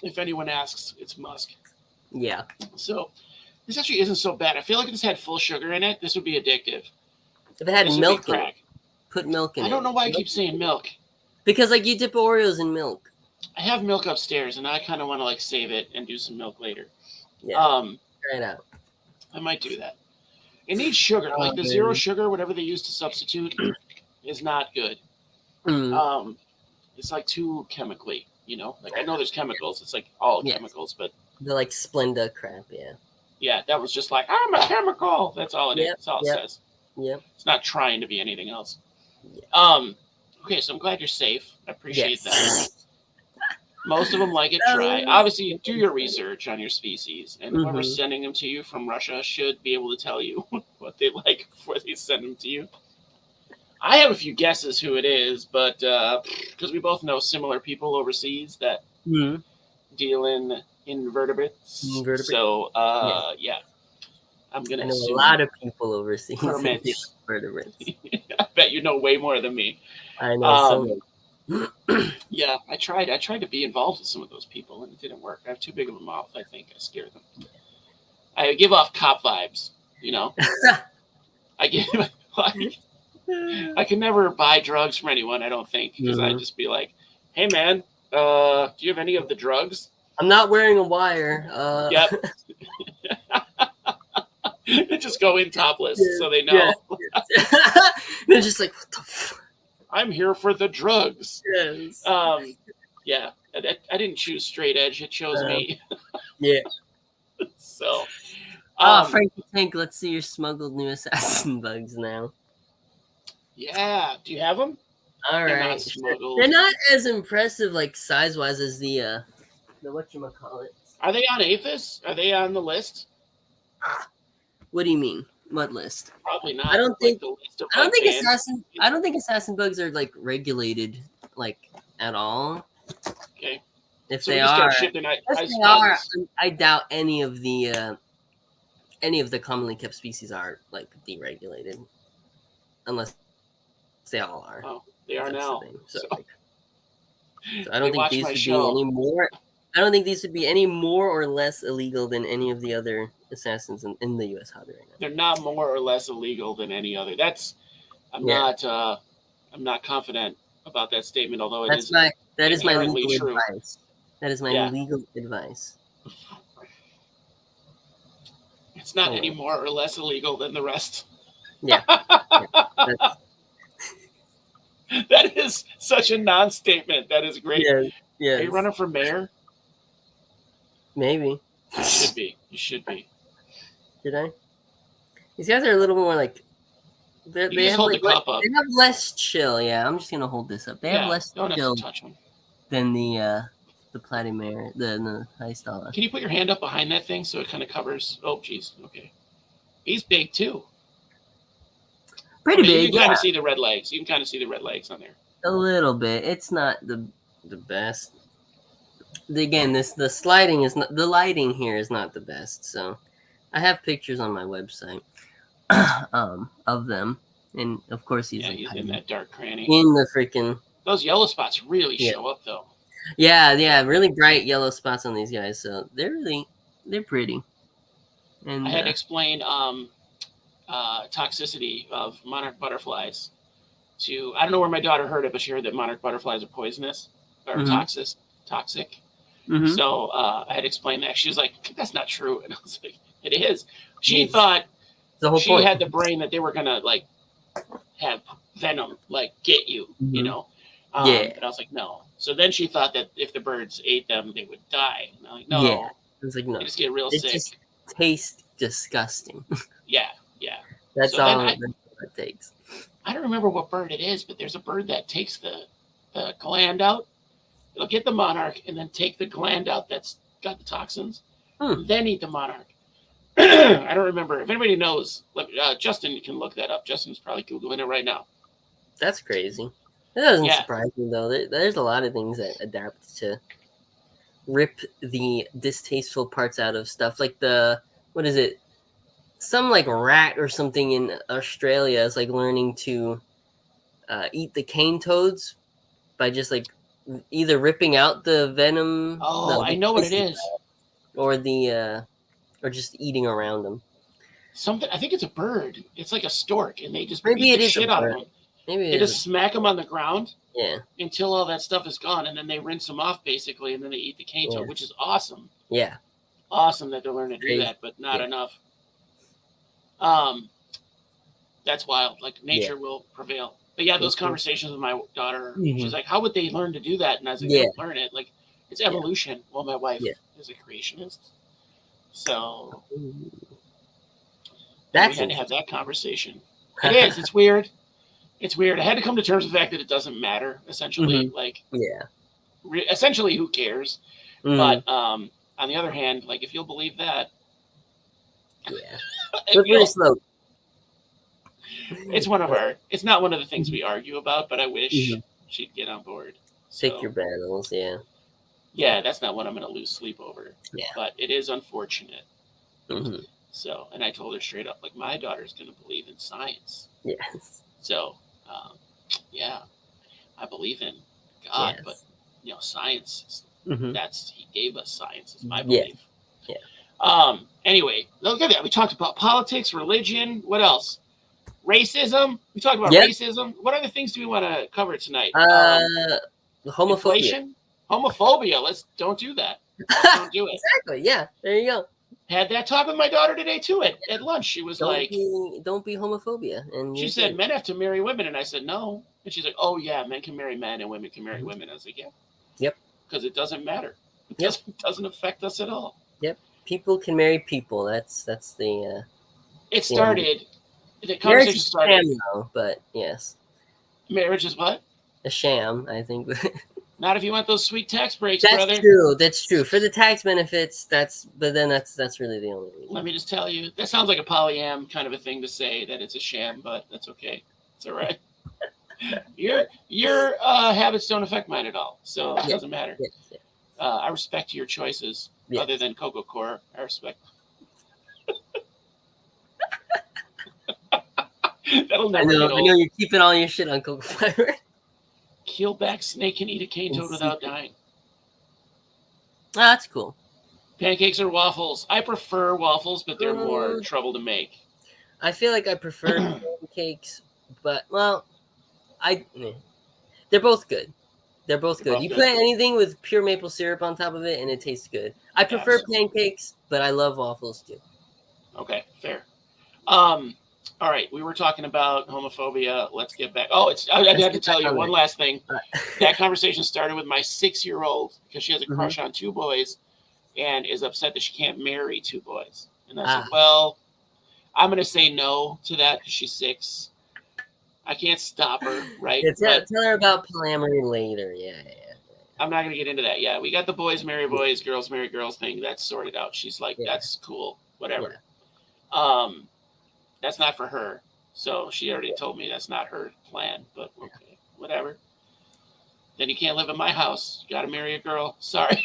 If anyone asks, it's musk. Yeah. So this actually isn't so bad. I feel like if this had full sugar in it, this would be addictive. If it had milk in it, put milk in it. I don't know why I keep saying milk. Because like you dip Oreos in milk. I have milk upstairs, and I kind of want to like save it and do some milk later. Yeah. Try it out. I might do that. It needs sugar. Like the zero sugar, whatever they use to substitute, is not good. Mm. It's like too chemically, you know. Like I know there's chemicals. It's like all chemicals, but the like Splenda crap, yeah. Yeah, that was just like I'm a chemical. That's all it is. That's all it says. Yep. It's not trying to be anything else. Yeah. Okay, so I'm glad you're safe. I appreciate that. Most of them like it dry. Obviously, do your research on your species, and whoever's sending them to you from Russia should be able to tell you what they like before they send them to you. I have a few guesses who it is, but because we both know similar people overseas that deal in invertebrates. So, yeah. I'm going to assume a lot of people overseas. Invertebrates. I bet you know way more than me. I know Yeah, I tried to be involved with some of those people, and it didn't work. I have too big of a mouth, I think. I scare them. I give off cop vibes, you know? I can never buy drugs from anyone, I don't think, because I'd just be like, hey, man, do you have any of the drugs? I'm not wearing a wire. Yep. Just go in topless so they know. They're just like, what the fuck? I'm here for the drugs. Yes. Yeah. I didn't choose straight edge. It chose me. Yeah. So. Frank the Tank, let's see your smuggled new assassin bugs now. Yeah. Do you have them? All right. They're not as impressive, like size-wise, as the whatchamacallit. Are they on APHIS? Are they on the list? What do you mean? What list? Probably not. I don't think. The list of I don't think assassin bugs are like regulated like at all. Okay. If so they are, I doubt any of the commonly kept species are like deregulated, unless they all are. Oh, they are now. So I don't think these would be any more. I don't think these would be any more or less illegal than any of the other assassins in the U.S. hobby right now. They're not more or less illegal than any other. I'm not confident about that statement, although that is my legal advice. That is my legal advice. It's not any more or less illegal than the rest. Yeah. That is such a non-statement. That is great. Yeah. Are you running for mayor? Maybe. You should be. You should be. Did I? These guys are a little more like they have less chill. Yeah, I'm just gonna hold this up. They have less chill than the Platimere, the Heistala. Can you put your hand up behind that thing so it kind of covers? Oh, geez. Okay. He's big too. Pretty big. You can kind of see the red legs. You can kind of see the red legs on there. A little bit. It's not the best. Again, the sliding is not, the lighting here is not the best. So I have pictures on my website of them, and of course he's in that dark cranny in the freaking. Those yellow spots really show up though. Yeah, really bright yellow spots on these guys. So they're pretty. And I had to explain toxicity of monarch butterflies to, I don't know where my daughter heard it, but she heard that monarch butterflies are poisonous or toxic. Mm-hmm. So I had to explain that. She was like, "That's not true," and I was like, "It is." She thought the whole she point. had the brain that they were gonna like have venom, like get you, you know. Yeah. But I was like, no. So then she thought that if the birds ate them, they would die. And I'm like, no. Yeah. I was like, no. They just get real sick. Just tastes disgusting. Yeah. That's so all it takes. I don't remember what bird it is, but there's a bird that takes the gland out. It'll get the monarch and then take the gland out that's got the toxins, then eat the monarch. I don't remember. If anybody knows, Justin can look that up. Justin's probably Googling it right now. That's crazy. That doesn't surprise me, though. There's a lot of things that adapt to rip the distasteful parts out of stuff. Like what is it? Some like rat or something in Australia is like learning to eat the cane toads by just like either ripping out the venom. Oh, I know what it is. Or or just eating around them. Something. I think it's a bird. It's like a stork, and they just beat the shit out of them. Maybe they just smack them on the ground. Yeah. Until all that stuff is gone, and then they rinse them off basically, and then they eat the cane toad, which is awesome. Yeah. Awesome that they're learning to do that, but not enough. That's wild. Like nature will prevail. But yeah, those conversations with my daughter, she's like, "How would they learn to do that?" And I was like, "They don't learn it. Like it's evolution." Well, my wife is a creationist, so we had to have that conversation. It is. It's weird. It's weird. I had to come to terms with the fact that it doesn't matter. Essentially, essentially, who cares? But on the other hand, like if you'll believe that, it's one of our. It's not one of the things we argue about, but I wish she'd get on board. Pick your battles, Yeah, that's not what I'm going to lose sleep over. Yeah, but it is unfortunate. So, and I told her straight up, like my daughter's going to believe in science. Yes. So, I believe in God, but science. That's He gave us science. Is my belief. Anyway, look at that. We talked about politics, religion. What else? Racism. We talked about racism. What other things do we want to cover tonight? Homophobia. Inflation? Homophobia. Don't do that. Don't do it. Exactly. Yeah. There you go. Had that talk with my daughter today too at lunch. She was don't be homophobia. And she said men have to marry women, and I said no. And she's like, oh yeah, men can marry men and women can marry women. I was like, yeah. Yep. Because it doesn't matter. It doesn't affect us at all. Yep. People can marry people. That's the. It started. The conversation started. Sham, though, but yes. Marriage is what? A sham, I think. Not if you want those sweet tax breaks, that's brother. True. That's true. For the tax benefits, that's really the only reason. Let me just tell you, that sounds like a polyam kind of a thing to say that it's a sham, but that's okay. It's all right. Your habits don't affect mine at all, so it doesn't matter. I respect your choices, other than Coco Core. I respect. That'll never get old. I know you're keeping all your shit on Coco Fiber. Keelback snake can eat a cane toad without dying. Oh, that's cool. Pancakes or waffles? I prefer waffles, but they're more trouble to make. I feel like I prefer pancakes, but they're both good. They're both good. You put anything with pure maple syrup on top of it, and it tastes good. I prefer pancakes, but I love waffles too. Okay, fair. All right, we were talking about homophobia. Let's get back. I had to tell you one last thing. That conversation started with my 6-year-old because she has a crush on 2 boys and is upset that she can't marry 2 boys. And I said, well, I'm going to say no to that because she's 6. I can't stop her, right? Tell her about polyamory later. Yeah. I'm not going to get into that. Yeah, we got the boys marry boys, girls marry girls thing. That's sorted out. She's like, that's cool, whatever. Yeah. That's not for her. So she already told me that's not her plan, but okay, whatever. Then you can't live in my house. You got to marry a girl. Sorry.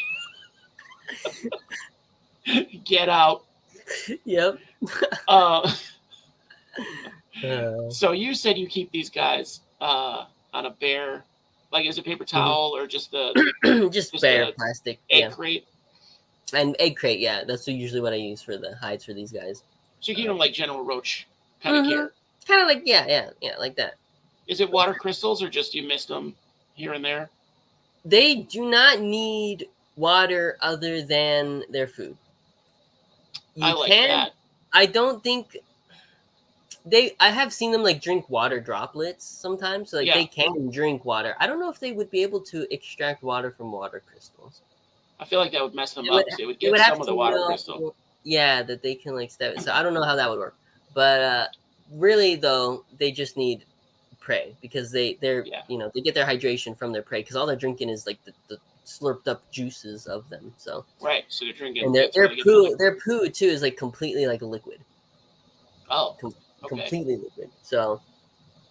Get out. Yep. So you said you keep these guys on a bear Like, is it paper towel or just the just bare plastic egg crate? And egg crate, yeah. That's usually what I use for the hides for these guys. So you keep them like General Roach kind of care. Kind of like yeah, like that. Is it water crystals or just you missed them here and there? They do not need water other than their food. I like that. I don't think I have seen them like drink water droplets sometimes, so like they can drink water. I don't know if they would be able to extract water from water crystals. I feel like that would mess them up. They would get some of the water crystal. Yeah, that they can like step. So I don't know how that would work, but really though, they just need prey because they're you know, they get their hydration from their prey because all they're drinking is like the slurped up juices of them. So right, so they're drinking. And their poo too is like completely like a liquid. Oh, completely liquid. So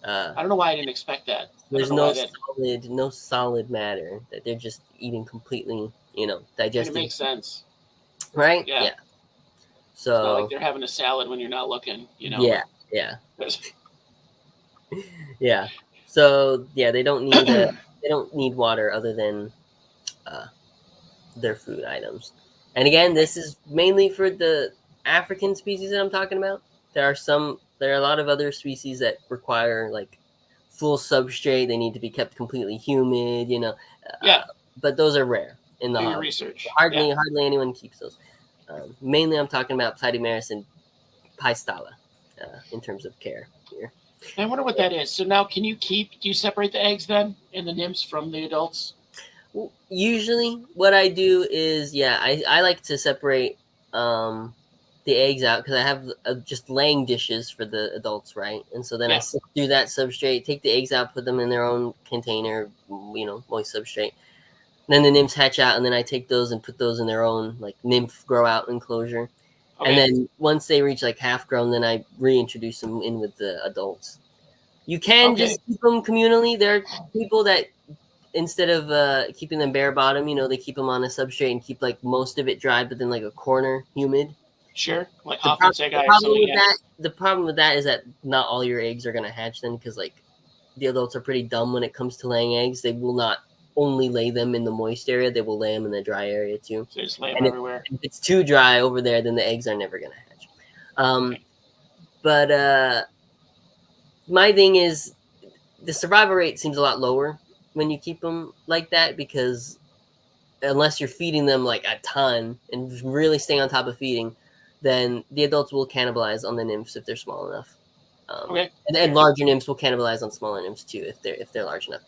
I don't know why I didn't expect that. There's no solid matter that they're just eating completely, you know, digested. It makes sense, right? Yeah. So it's not like they're having a salad when you're not looking, you know. Yeah. Yeah. So they don't need water other than their food items. And again, this is mainly for the African species that I'm talking about. There are a lot of other species that require like full substrate. They need to be kept completely humid, you know. But those are rare in the hobby. Research. Hardly anyone keeps those. Mainly, I'm talking about Platymeris and Pistala in terms of care here. I wonder what that is. So now, do you separate the eggs then and the nymphs from the adults? Well, usually, what I do is, I like to separate the eggs out because I have just laying dishes for the adults, right? And so then I do that substrate, take the eggs out, put them in their own container, you know, moist substrate. Then the nymphs hatch out, and then I take those and put those in their own like nymph grow out enclosure. Okay. And then once they reach like half grown, then I reintroduce them in with the adults. You can just keep them communally. There are people that instead of keeping them bare bottom, you know, they keep them on a substrate and keep like most of it dry, but then like a corner humid. Sure. Like the problem with that is that not all your eggs are going to hatch then because like the adults are pretty dumb when it comes to laying eggs. They will not only lay them in the moist area, they will lay them in the dry area too. So just lay them everywhere. If it's too dry over there, then the eggs are never going to hatch. But my thing is the survival rate seems a lot lower when you keep them like that because unless you're feeding them like a ton and really staying on top of feeding, then the adults will cannibalize on the nymphs if they're small enough. And larger nymphs will cannibalize on smaller nymphs too if they're large enough.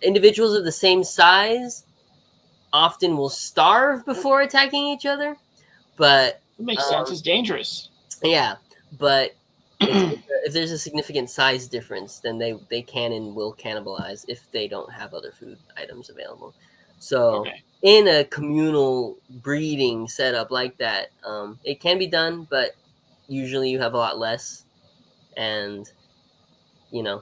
Individuals of the same size often will starve before attacking each other, but it makes sense. It's dangerous. Yeah, but if there's a significant size difference, then they can and will cannibalize if they don't have other food items available. So in a communal breeding setup like that, it can be done, but usually you have a lot less. And, you know,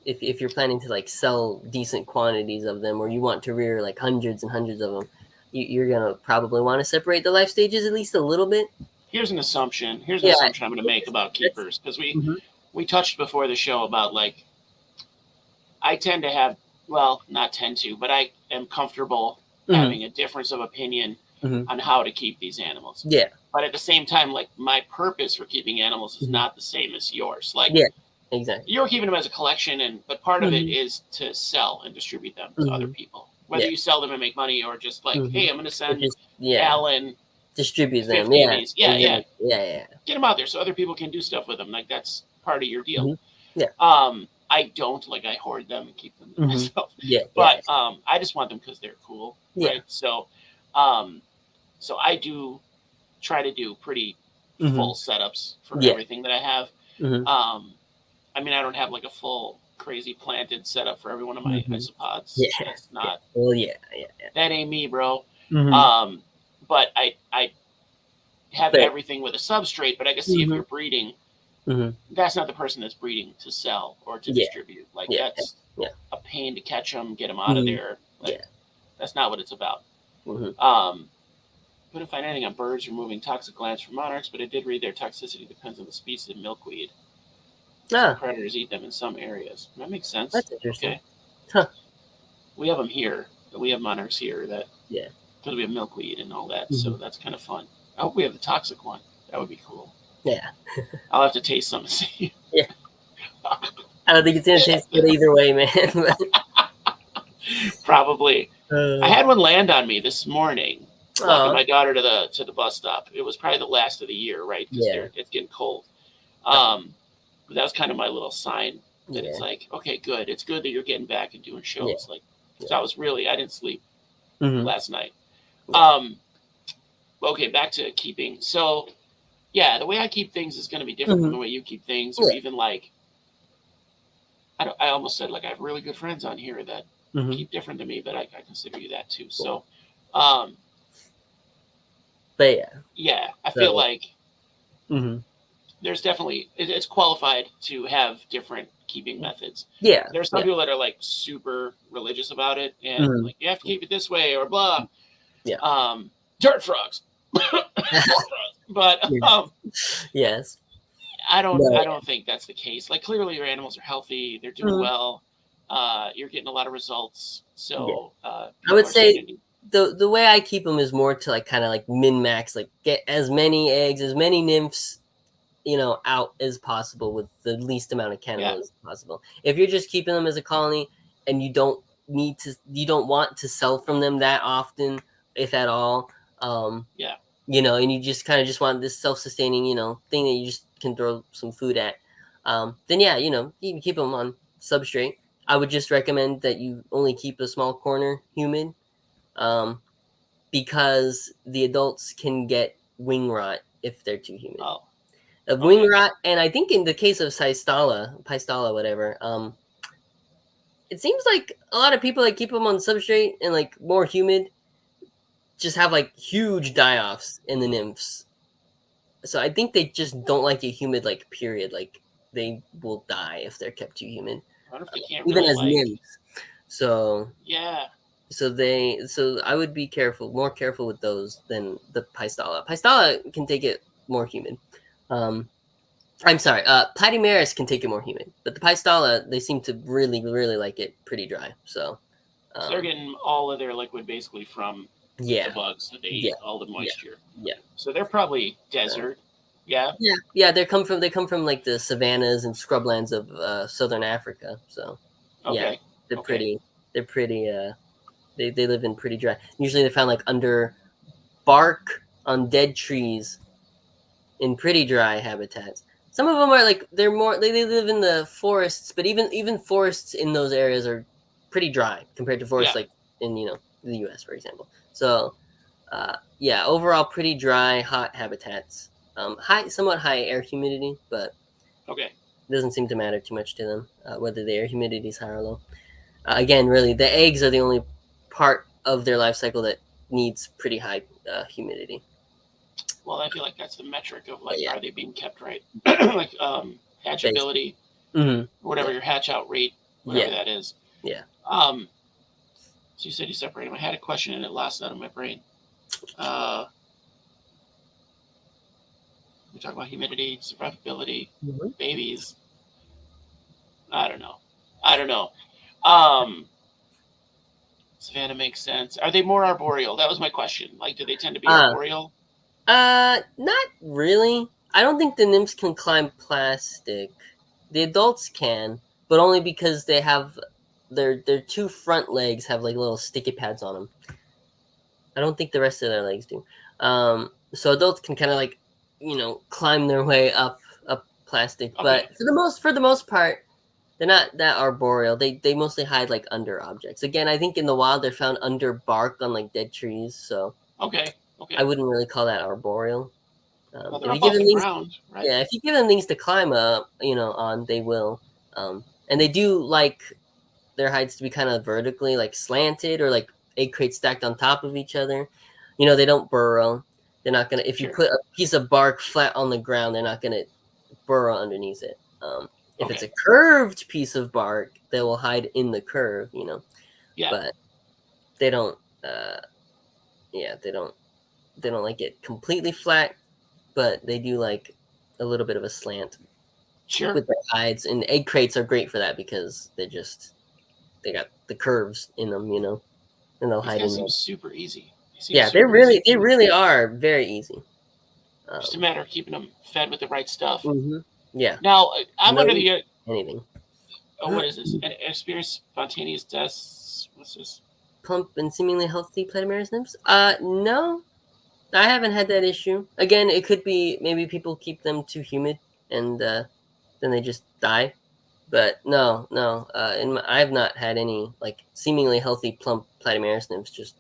if you're planning to like sell decent quantities of them or you want to rear like hundreds and hundreds of them, you're going to probably want to separate the life stages at least a little bit. Here's an assumption. I'm going to make about keepers because we touched before the show about like I tend to have, well, not tend to, but I am comfortable having a difference of opinion on how to keep these animals. Yeah. But at the same time, like my purpose for keeping animals is not the same as yours. Like exactly. You're keeping them as a collection, but part of it is to sell and distribute them to other people. Whether you sell them and make money or just like, hey, I'm going to send Alan distribute them. Yeah. Get them out there so other people can do stuff with them. Like that's part of your deal. I don't like I hoard them and keep them to myself. But I just want them because they're cool. Right. So I do try to do pretty full setups for everything that I have. I mean, I don't have like a full crazy planted setup for every one of my isopods. That's not. Well, that ain't me, bro. But I have everything with a substrate. But I can see if you're breeding, that's not the person that's breeding to sell or to distribute. Like that's a pain to catch them, get them out of there. Like, that's not what it's about. Couldn't find anything on birds removing toxic glands from monarchs, but I did read their toxicity depends on the species of milkweed. Some predators eat them in some areas. That makes sense. That's interesting. Okay. Huh. We have them here. We have monarchs here that yeah, because we have milkweed and all that, so that's kind of fun. I hope we have the toxic one. That would be cool. Yeah. I'll have to taste some and see. Yeah. I don't think it's gonna taste good either way, man. Probably. I had one land on me this morning, walking my daughter to the bus stop. It was probably the last of the year, right? Because it's getting cold. But that was kind of my little sign that it's like, okay, good. It's good that you're getting back and doing shows. Like, so I didn't sleep last night. Okay, back to keeping. So, yeah, the way I keep things is going to be different from the way you keep things, or even like, I almost said like I have really good friends on here that keep different than me, but I consider you that too. So, but I feel like there's definitely it's qualified to have different keeping methods. Yeah, there's some people that are like super religious about it, and like you have to keep it this way or blah. Yeah. Dirt frogs. But yes, I don't think that's the case. Like clearly your animals are healthy, they're doing well, you're getting a lot of results. So I would say the way I keep them is more to like kind of like min max, like get as many eggs, as many nymphs, out as possible with the least amount of cannibalism as possible. If you're just keeping them as a colony and you don't want to sell from them that often, if at all, and you just kind of just want this self-sustaining, thing that you just can throw some food at, then you can keep them on substrate. I would just recommend that you only keep a small corner humid, because the adults can get wing rot if they're too humid. Wing rot, and I think in the case of Pistala, whatever, it seems like a lot of people that keep them on substrate and like more humid just have like huge die-offs in the nymphs. So I think they just don't like it humid, like period. Like they will die if they're kept too humid, even as nymphs. So so I would be more careful with those than the Pistala. Pistala can take it more humid. I'm sorry, Platymeris can take it more humid, but the Pistala, they seem to really, really like it pretty dry. So they're getting all of their liquid basically from the bugs that they eat, all the moisture. Yeah. So they're probably desert. Yeah. They come from like the savannas and scrublands of southern Africa. So they're pretty. They live in pretty dry. Usually they're found like under bark on dead trees in pretty dry habitats. Some of them are like they live in the forests, but even forests in those areas are pretty dry compared to forests like in the US, for example. So overall pretty dry, hot habitats. Somewhat high air humidity, but it doesn't seem to matter too much to them whether the air humidity is high or low. Again, really, the eggs are the only part of their life cycle that needs pretty high humidity. Well, I feel like that's the metric of like, are they being kept right? Like hatchability, whatever your hatch out rate, whatever that is. Yeah. So you said you separate them. I had a question and it lost out of my brain. We talk about humidity, survivability, babies. I don't know. Savannah makes sense. Are they more arboreal? That was my question. Like, do they tend to be arboreal? Not really. I don't think the nymphs can climb plastic. The adults can, but only because they have their two front legs have like little sticky pads on them. I don't think the rest of their legs do. So adults can kind of like, climb their way up plastic, but for the most part, they're not that arboreal. They mostly hide like under objects. Again, I think in the wild they're found under bark on like dead trees. So I wouldn't really call that arboreal. Well, they're above the ground, right? Yeah, if you give them things to climb up, on, they will. And they do like their hides to be kind of vertically like slanted or like egg crates stacked on top of each other. They don't burrow. They're not gonna. If you put a piece of bark flat on the ground, they're not gonna burrow underneath it. If it's a curved piece of bark, they will hide in the curve. But they don't. They don't like it completely flat, but they do like a little bit of a slant with their hides. And egg crates are great for that because they're just they got the curves in them, and they'll hide in them. Seems super easy. Yeah, they really are very easy. Just a matter of keeping them fed with the right stuff. Mm-hmm. Yeah. Now I'm under the anything. Oh, what is this? An experienced spontaneous deaths. What's this? Plump and seemingly healthy Platymerus nymphs? No, I haven't had that issue. Again, it could be maybe people keep them too humid and then they just die. But no, I have not had any like seemingly healthy plump Platymerus nymphs just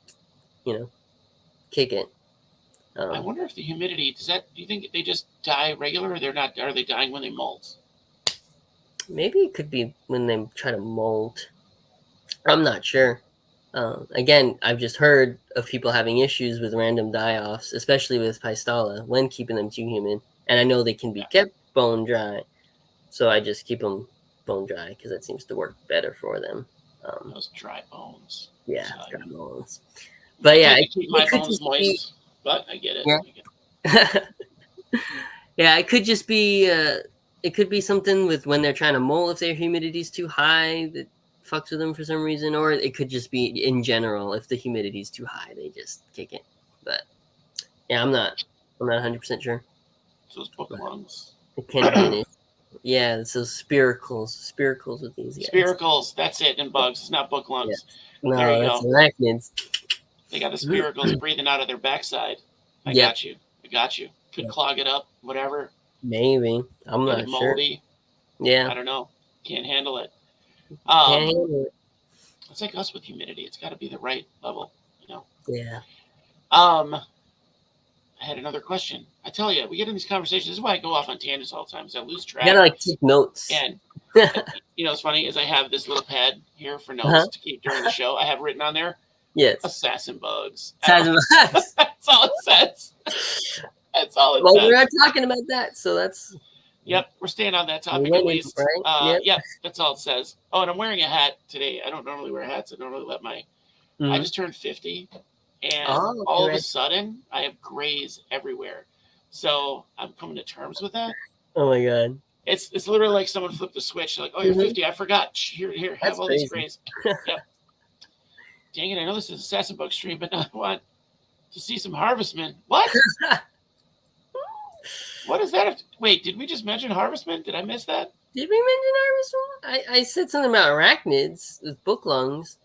kick it. I wonder if the humidity do you think they just die regular, or they're not? Are they dying when they molt? Maybe it could be when they try to molt. I'm not sure. Again, I've just heard of people having issues with random die-offs, especially with Pistala, when keeping them too humid. And I know they can be kept bone dry, so I just keep them bone dry because that seems to work better for them. Those dry bones. Yeah, dry bones. But yeah, I keep my bones moist. But I get it. Yeah. Yeah, it could just be. It could be something with when they're trying to molt if their humidity is too high that fucks with them for some reason, or it could just be in general if the humidity is too high, they just kick it. But yeah, I'm not 100% sure. Those book lungs. It can be an issue. Yeah, it's those spiracles with these guys. Spiracles, that's it in bugs. It's not book lungs. Yeah. No, that's arachnids. They got the spiracles breathing out of their backside. I got you. Could clog it up, whatever. Maybe. I'm not moldy. Sure. Yeah. I don't know. Can't handle it. Can't handle it. It's like us with humidity. It's got to be the right level, Yeah. I had another question. I tell you, we get in these conversations. This is why I go off on tangents all the time, because I lose track. You gotta take notes. And what's funny is I have this little pad here for notes to keep during the show. I have written on there. Yes. Assassin bugs. Assassin bugs. That's all it says. That's all it says. Well, we're not talking about that, so that's. Yep, we're staying on that topic at least. Right? Yep, that's all it says. Oh, and I'm wearing a hat today. I don't normally wear hats. I don't really let my. I just turned 50, and all of a sudden I have grays everywhere. So I'm coming to terms with that. Oh my god. It's literally like someone flipped the switch. Like, oh, you're 50. I forgot. Here, have that's all crazy. These grays. Yep. Dang it! I know this is Assassin Bug stream, but I want to see some Harvestmen. What? What is that? Wait, did we just mention Harvestmen? Did I miss that? Did we mention Harvestmen? I said something about arachnids with book lungs.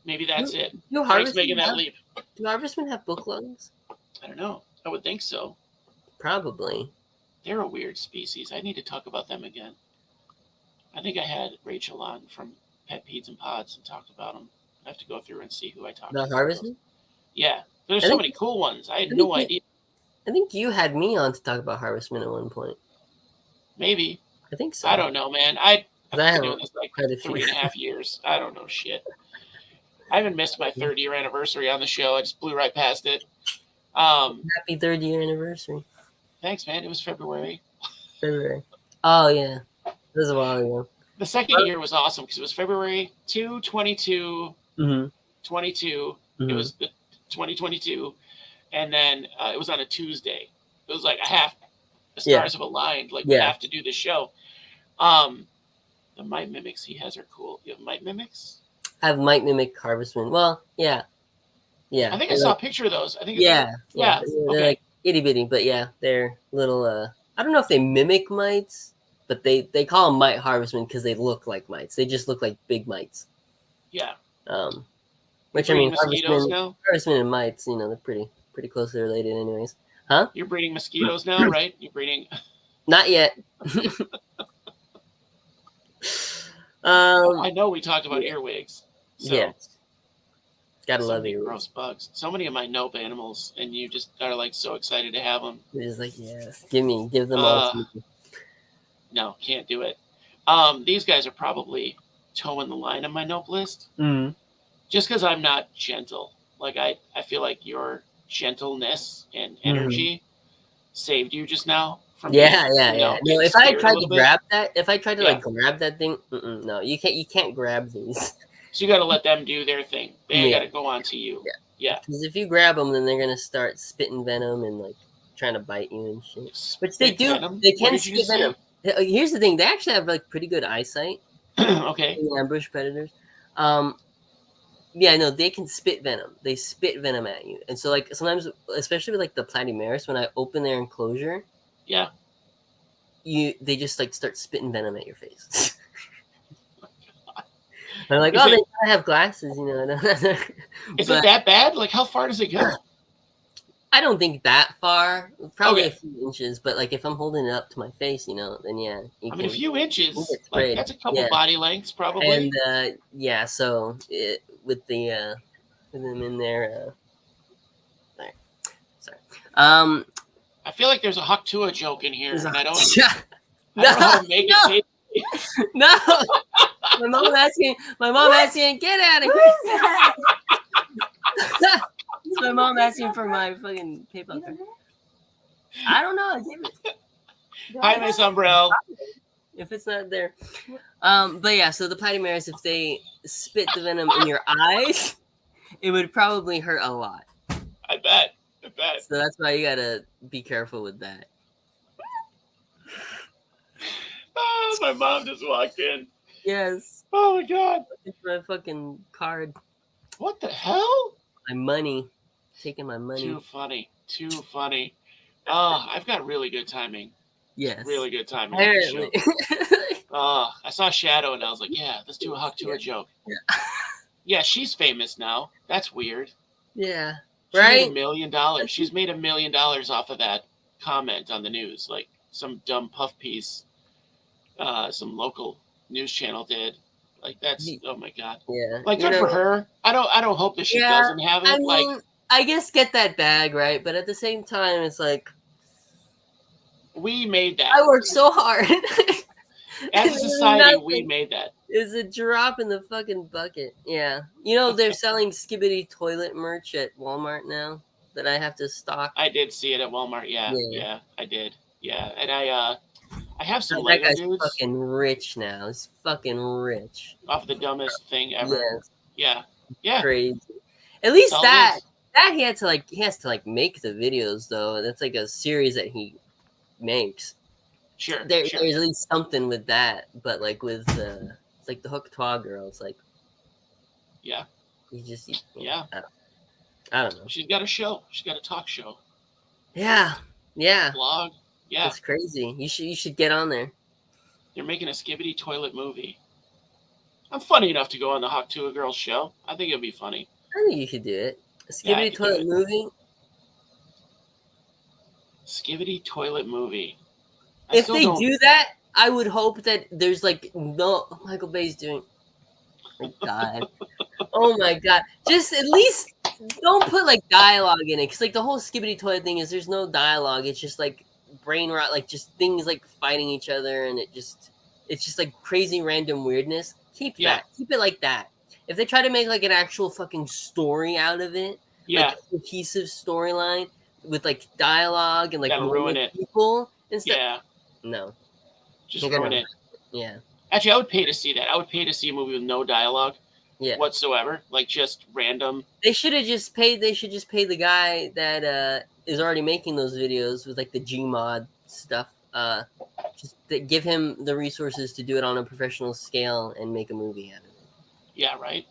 Maybe that's it. Frank's making that leap. Do Harvestmen have book lungs? I don't know. I would think so. Probably. They're a weird species. I need to talk about them again. I think I had Rachel on from Pet Peds and Pods and talked about them. I have to go through and see who I talked about. The Harvestmen? Yeah. There's so many cool ones. I had no idea. I think you had me on to talk about Harvestmen at one point. Maybe. I think so. I don't know, man. I've been doing this like quite a 3.5 years. I don't know shit. I haven't missed my 3rd-year anniversary on the show. I just blew right past it. Happy 3rd-year anniversary. Thanks, man. It was February. Oh, yeah. This is a while ago. The 2nd year was awesome because it was February 2, 22, 22. It was the 2022. And then it was on a Tuesday. It was like the stars have aligned. Like, we have to do this show. The Mite Mimics he has are cool. You have Mite Mimics? I have Mite Mimic Harvestmen. Well, yeah. I think I saw a picture of those. I think. Yeah. They're like itty bitty, but yeah, they're little. I don't know if they mimic mites, but they call them Mite Harvestmen because they look like mites. They just look like big mites. Yeah. Which I mean, Harvestmen and mites, they're pretty closely related, anyways. Huh? You're breeding mosquitoes now, right? You're breeding. Not yet. I know we talked about earwigs. So. Yeah. Gotta love earwigs. Gross bugs. So many of my nope animals, and you just are like so excited to have them. You're just like, yes, give them all to me. No, can't do it. These guys are probably towing the line on my nope list. Mm-hmm. Just because I'm not gentle. Like I feel like your gentleness and energy saved you just now. Yeah. No, if I tried to grab that, grab that thing, no, you can't grab these. So you got to let them do their thing. They got to go on to you. Yeah. Because if you grab them, then they're gonna start spitting venom and like trying to bite you and shit. Which they do. Venom? They can spit venom. Here's the thing: they actually have like pretty good eyesight. Okay. Ambush predators. Yeah, no, they can spit venom. They spit venom at you, and so like sometimes, especially with like the platymeris, when I open their enclosure, yeah, they just like start spitting venom at your face. I'm like, is oh, it, they have glasses, you know. is But it that bad? Like, how far does it go? I don't think that far, probably Okay. a few inches. But like if I'm holding it up to my face, you know, then yeah, I mean, a few inches, get like sprayed. that's a couple Yeah, body lengths, probably. and yeah, so with the with them in there. There. Sorry. I feel like there's a Haktua joke in here, and I don't No, know how to make it taste. no. My mom asking, get out of here. It's my mom asking for my fucking PayPal card. I don't know. I gave it. Hi, Miss Ombrelle. If it's not there. But yeah, so the platymeris, if they spit the venom in your eyes, it would probably hurt a lot. I bet. So that's why you gotta be careful with that. Oh, my mom just walked in. Yes. Oh my god. It's my fucking card. What the hell? My money. Taking my money. Too funny. Oh, I've got really good timing. Yes. Really good timing. Apparently. Oh, I saw Shadow and I was like, yeah, let's do a Haktua joke. Yeah. Yeah, she's famous now. That's weird. Yeah. She right? made $1 million. She's made $1 million off of that comment on the news. Like some dumb puff piece some local news channel did. Like that's oh my god. Yeah. Like good for her. I don't hope that she doesn't have it. I mean, I guess get that bag, right? But at the same time, it's like we made that. I worked so hard. As a society, we made that. It's a drop in the fucking bucket. Yeah. You know, they're selling Skibbity toilet merch at Walmart now that I have to stock. I did see it at Walmart. Yeah, I did. Yeah, and I have some Lego guy's dudes. Fucking rich now. He's fucking rich. Off the dumbest thing ever. Yes. Yeah. Crazy. At least that he has to make the videos though. That's like a series that he makes. Sure. There's at least something with that, but like with like the Hook Twa girl, it's like you know, I don't know. She's got a show. She's got a talk show. Yeah. Blog. Yeah. It's crazy. You should get on there. They're making a Skibbity toilet movie. I'm funny enough to go on the Haktua Girls show. I think it'd be funny. I think you could do it. A Skibbity toilet movie. Skibbity toilet movie. If they do that, I would hope that there's like no Michael Bay's doing. Oh my god. Oh my god. Just at least don't put like dialogue in it. Cause like the whole Skibbity toilet thing is there's no dialogue. It's just like brain rot, like just things like fighting each other and it's just like crazy random weirdness. Keep it like that. If they try to make like an actual fucking story out of it, like a cohesive storyline with like dialogue and like ruin it. People and stuff. Yeah. No. Just ruin it. Yeah. Actually, I would pay to see that. I would pay to see a movie with no dialogue whatsoever. Like just random. They should just pay the guy that is already making those videos with like the Gmod stuff. Just give him the resources to do it on a professional scale and make a movie out of it. Yeah, right.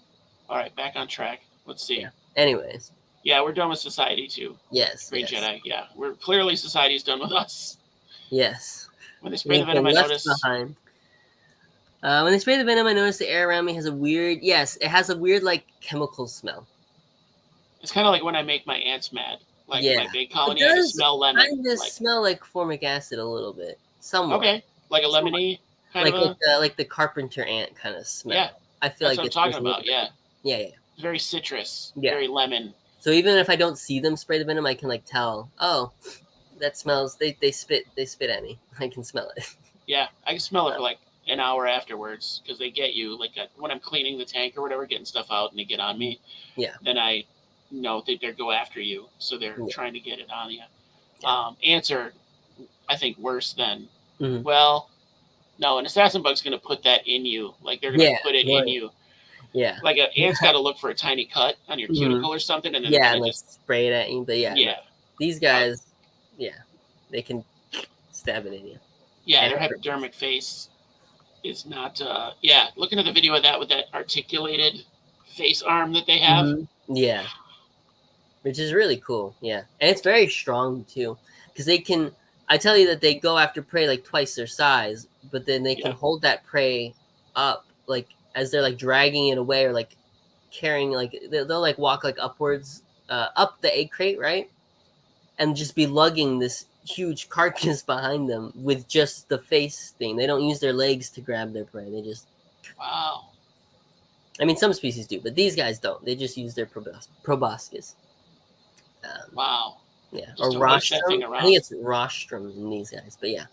All right, back on track. Let's see. Yeah. Anyways. Yeah, we're done with society too. Yes. Great Jedi. Yeah, we're clearly society's done with us. Yes. When they spray the venom, I noticed. When they spray the venom, I noticed the air around me has a weird. Yes, it has a weird like chemical smell. It's kind of like when I make my ants mad. Like my big colony, I smell lemon. I just smell like formic acid a little bit. Somewhat. Okay, like a lemony kind of like the carpenter ant kind of smell. Yeah, I feel that's like what I'm talking about. Yeah. It's very citrus. Yeah. Very lemon. So even if I don't see them spray the venom, I can like tell. Oh, that smells. They spit at me. I can smell it. Yeah, I can smell it for like an hour afterwards because they get you. Like when I'm cleaning the tank or whatever, getting stuff out, and they get on me. Yeah. Then I know they go after you, so they're trying to get it on you. Yeah. Ants are, I think, worse than. Mm-hmm. Well, no, an assassin bug's going to put that in you. Like they're going to put it in you. Yeah. Like an ant's got to look for a tiny cut on your cuticle or something, and then and just spray it at you. But these guys, they can stab it in you. Yeah, their hypodermic face. is not. Yeah, looking at the video of that with that articulated face arm that they have. Yeah, which is really cool. Yeah, and it's very strong too, because they can. I tell you that they go after prey like twice their size, but then they can hold that prey up like as they're like dragging it away or like carrying, like they'll like walk like upwards up the egg crate, right, and just be lugging this huge carcass behind them with just the face thing. They don't use their legs to grab their prey. They just I mean, some species do, but these guys don't. They just use their proboscis. Wow. Yeah, or rostrum. I think it's rostrum in these guys, but yeah.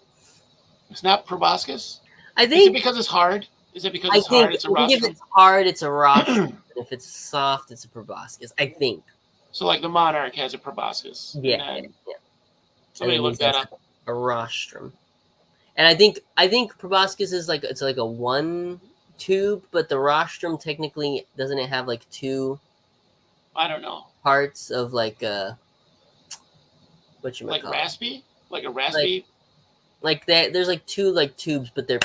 It's not proboscis? I think. Is it because it's hard? Is it because it's hard? It's a rostrum? If it's hard, it's a rostrum. If it's soft, it's a proboscis, I think. So, like the monarch has a proboscis. Yeah. Somebody look that up. A rostrum. And I think proboscis is like, it's like a one tube, but the rostrum technically, doesn't it have like two? I don't know. Parts of like what you might like call raspy? It? Like a raspy? Like that. There's like two like tubes, but they're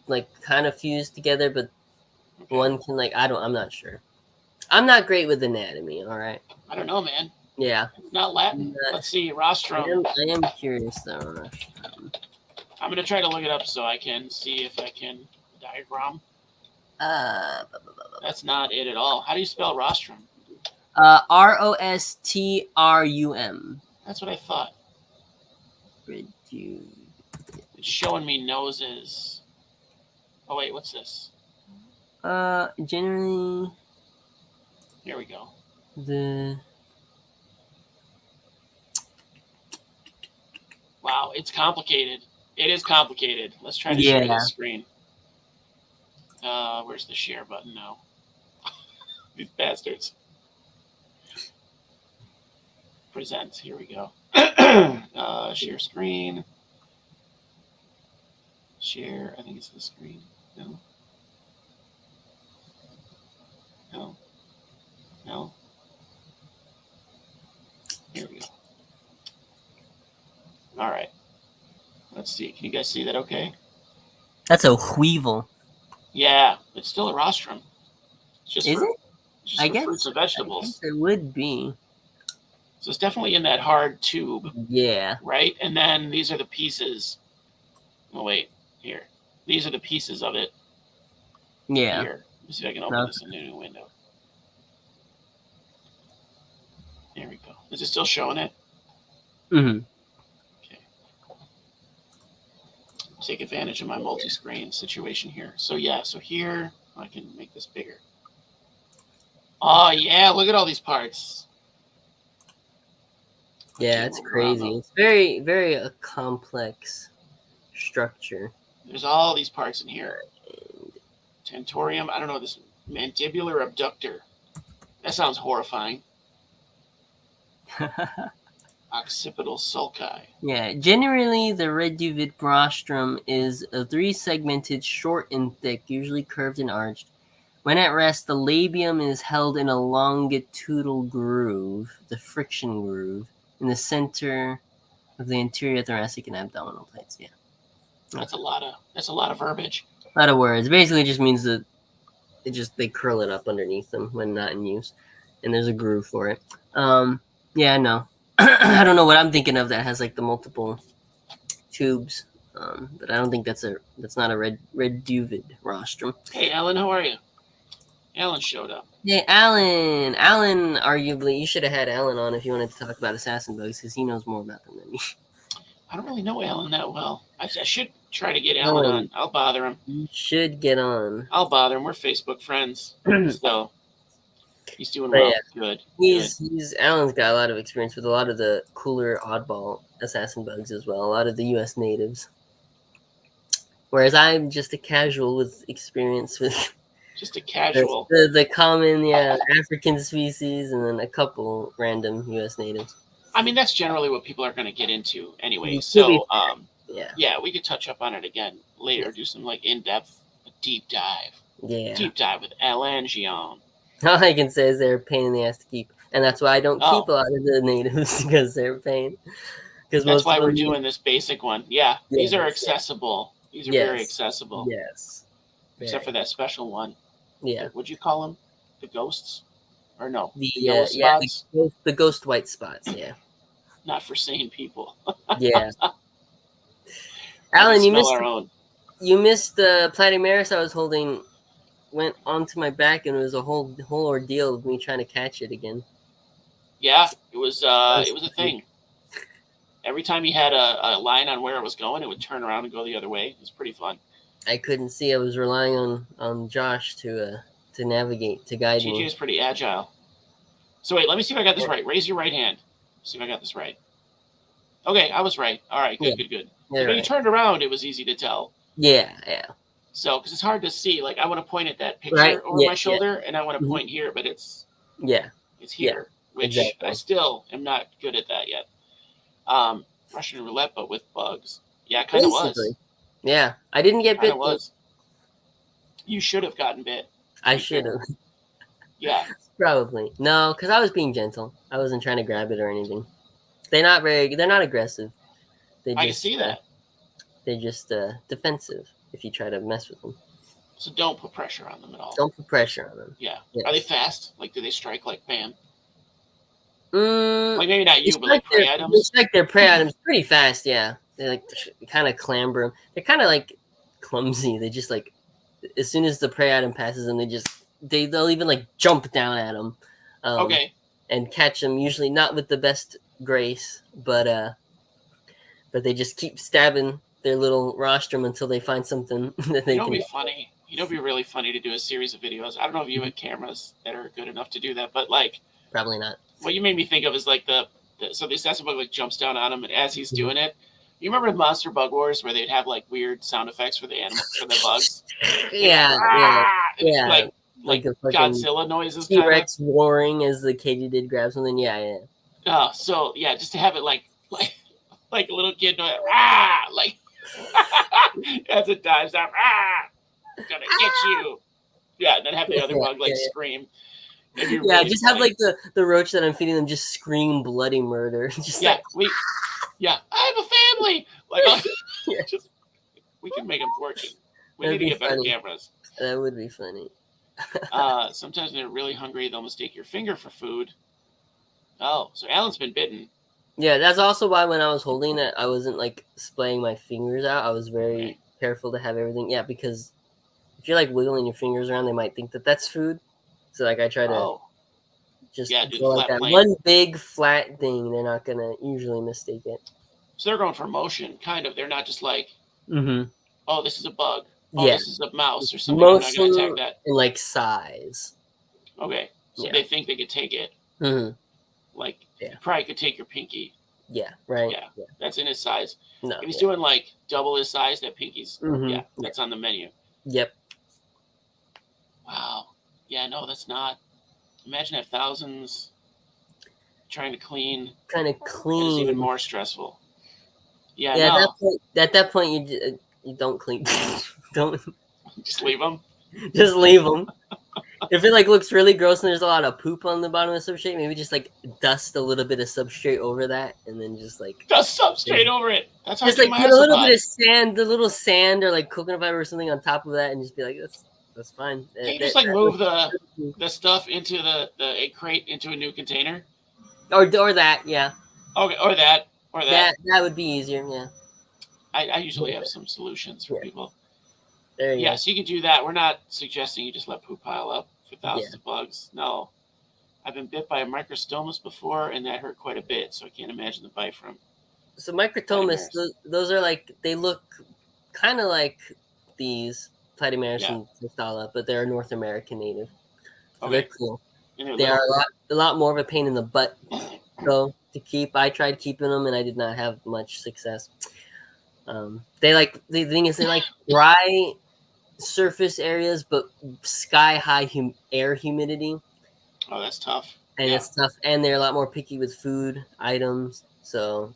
like kind of fused together, but one can like I'm not sure. I'm not great with anatomy. All right. I don't know, man. Yeah. It's not Latin. Let's see, rostrum. I am curious though. I'm gonna try to look it up so I can see if I can diagram. That's not it at all. How do you spell rostrum? Rostrum. That's what I thought. It's showing me noses. Oh wait, what's this? Generally. Here we go. Wow, it's complicated. It is complicated. Let's try to share the screen. Where's the share button now? These bastards. Present. Here we go. Share screen. Share. I think it's the screen. No. No. No. Here we go. All right. Let's see. Can you guys see that okay? That's a weevil. Yeah, it's still a rostrum. Is it? Just I guess fruits and vegetables. It would be. So it's definitely in that hard tube. Yeah. Right? And then these are the pieces. Oh, wait. Here. These are the pieces of it. Yeah. Here. Let me see if I can open this in a new window. There we go. Is it still showing it? Mm-hmm. Okay. Take advantage of my multi-screen situation here. So yeah, so here I can make this bigger. Oh yeah, look at all these parts. Yeah, it's crazy. It's very, very a complex structure. There's all these parts in here. Tentorium. I don't know this mandibular abductor. That sounds horrifying. Occipital sulci. Yeah, generally the reduvid rostrum is a three-segmented, short and thick, usually curved and arched. When at rest, the labium is held in a longitudinal groove, the friction groove, in the center of the anterior thoracic and abdominal plates. Yeah, that's a lot of verbiage. A lot of words. Basically, it just means that they curl it up underneath them when not in use, and there's a groove for it. Yeah, no. I don't know what I'm thinking of that has like the multiple tubes, but I don't think that's not a reduvid rostrum. Hey, Alan, how are you? Alan showed up. Hey, Alan. Alan, arguably, you should have had Alan on if you wanted to talk about assassin bugs because he knows more about them than me. I don't really know Alan that well. I should try to get Alan on. I'll bother him. You should get on. I'll bother him. We're Facebook friends, so. He's doing well. Yeah. Good. Alan's got a lot of experience with a lot of the cooler oddball assassin bugs as well. A lot of the U.S. natives. Whereas I'm just a casual with experience with. Just a casual. The common, African species, and then a couple random U.S. natives. I mean, that's generally what people are going to get into anyway. So, yeah, we could touch up on it again later. Do some like in-depth, deep dive. Yeah. Deep dive with Alan Gion. All I can say is they're a pain in the ass to keep. And that's why I don't keep a lot of the natives, because they're a pain. That's why we're doing this basic one. Yeah, these are accessible. These are very accessible. Yes. Except for that special one. Yeah. What'd you call them? The ghosts? Or no? The yellow spots? the ghost white spots, yeah. Not for sane people. Yeah. Alan, you missed the Platymeris I was holding. Went onto my back, and it was a whole ordeal of me trying to catch it again. Yeah, it was a thing. Every time he had a line on where it was going, it would turn around and go the other way. It was pretty fun. I couldn't see. I was relying on Josh to navigate, to guide me. TJ is pretty agile. So wait, let me see if I got this right. Raise your right hand. See if I got this right. Okay, I was right. All right, good. When you turned around, it was easy to tell. Yeah. So, because it's hard to see. Like, I want to point at that picture over my shoulder, and I want to point here, but it's here, which I still am not good at that yet. Russian roulette, but with bugs. Yeah, it kind of was. Yeah, I didn't get bit. Was. You should have gotten bit. I should have. Yeah. Probably. No, because I was being gentle. I wasn't trying to grab it or anything. They're not aggressive. I can see that. They're just defensive if you try to mess with them. So don't put pressure on them at all. Don't put pressure on them. Yeah. Yes. Are they fast? Like, do they strike like bam? Like, maybe not you, but like prey items? They strike their prey items pretty fast, yeah. They like kind of clamber them. They're kind of like clumsy. They just like, as soon as the prey item passes them, they'll even like jump down at them. And catch them, usually not with the best grace, but they just keep stabbing their little rostrum until they find something that they can. It'd be funny. It'd be really funny to do a series of videos. I don't know if you had cameras that are good enough to do that, but like, probably not. What you made me think of is like the assassin bug like jumps down on him, and as he's doing it, you remember the Monster Bug Wars where they'd have like weird sound effects for the bugs? Yeah. Like Godzilla noises. T-Rex roaring as the Katydid grabs something. Yeah. Oh, so yeah, just to have it like a little kid noise, like as it dives down, gonna get you. Yeah, and then have the other bug scream. Really just have like the roach that I'm feeding them just scream bloody murder. Just I have a family. Like, we can make them working. We need to get better cameras. That would be funny. Sometimes when they're really hungry, they'll mistake your finger for food. Oh, so Alan's been bitten. Yeah, that's also why when I was holding it, I wasn't like splaying my fingers out. I was very careful to have everything. Yeah, because if you're like wiggling your fingers around, they might think that that's food. So like I try to just go like that one big flat thing. They're not gonna usually mistake it. So they're going for motion, kind of. They're not just like, oh, this is a bug. Oh, this is a mouse or something. I'm not gonna attack that. And like size. Okay, so they think they could take it. Like you probably could take your pinky. Yeah, right. Yeah, that's in his size. No, if he's doing like double his size, that pinky's that's on the menu. Yep. Wow. Yeah, no, that's not. Imagine have thousands trying to clean. It's even more stressful. Yeah. No. At that point, you don't clean. Don't just leave them. Just leave them. If it like looks really gross and there's a lot of poop on the bottom of the substrate, maybe just like dust a little bit of substrate over that, and then just like dust substrate over it. That's how just like put a little bit of sand, the little sand or like coconut fiber or something on top of that, and just be like, that's fine. Can you just like move the stuff into the egg crate into a new container? Or that, yeah. Okay, or that. That would be easier, yeah. I usually have some solutions for people. There you go. So you can do that. We're not suggesting you just let poop pile up for thousands of bugs. No. I've been bit by a microstomus before, and that hurt quite a bit, so I can't imagine the bite from. So microstomus, those are like, they look kind of like these Platymeris and Cistala, but they're a North American native. So they're cool. They are a lot more of a pain in the butt, though, to keep. I tried keeping them, and I did not have much success. The thing is, they like dry surface areas, but sky high air humidity. Oh, that's tough. And it's tough, and they're a lot more picky with food items. So,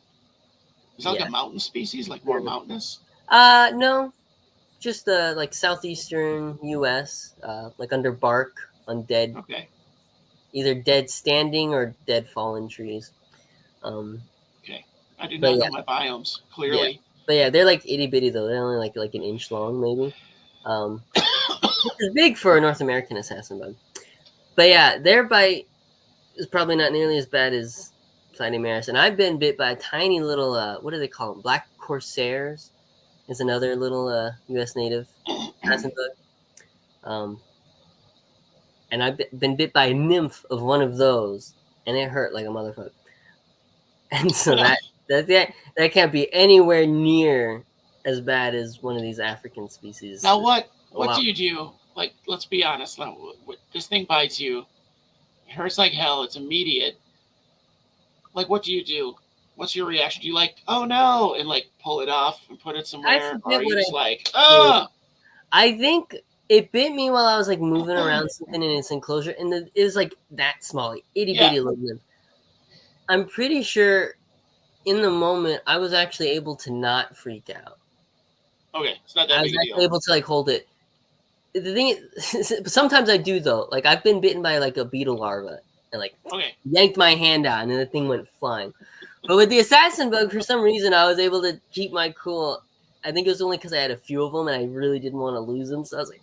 is that like a mountain species, like more mountainous? No, just like southeastern U.S., like under bark on dead, either dead standing or dead fallen trees. Okay, I do not know my biomes clearly. But yeah, they're like itty bitty though. They're only like an inch long, maybe. Which is big for a North American assassin bug. But yeah, their bite is probably not nearly as bad as Platymeris. And I've been bit by a tiny little, what do they call them? Black Corsairs is another little U.S. native assassin bug. And I've been bit by a nymph of one of those, and it hurt like a motherfucker. And so that can't be anywhere near as bad as one of these African species. Now, what do you do? Like, let's be honest. Now, this thing bites you. It hurts like hell. It's immediate. Like, what do you do? What's your reaction? Do you like, oh no, and like pull it off and put it somewhere, or are you just like, oh? I think it bit me while I was like moving around something in its enclosure, and it was like that small, like itty bitty little nymph. I'm pretty sure in the moment I was actually able to not freak out. Okay, it's not that big a deal. I was able to like hold it. The thing is, sometimes I do though. Like I've been bitten by like a beetle larva and like yanked my hand out and then the thing went flying. But with the assassin bug, for some reason, I was able to keep my cool. I think it was only because I had a few of them and I really didn't want to lose them. So I was like,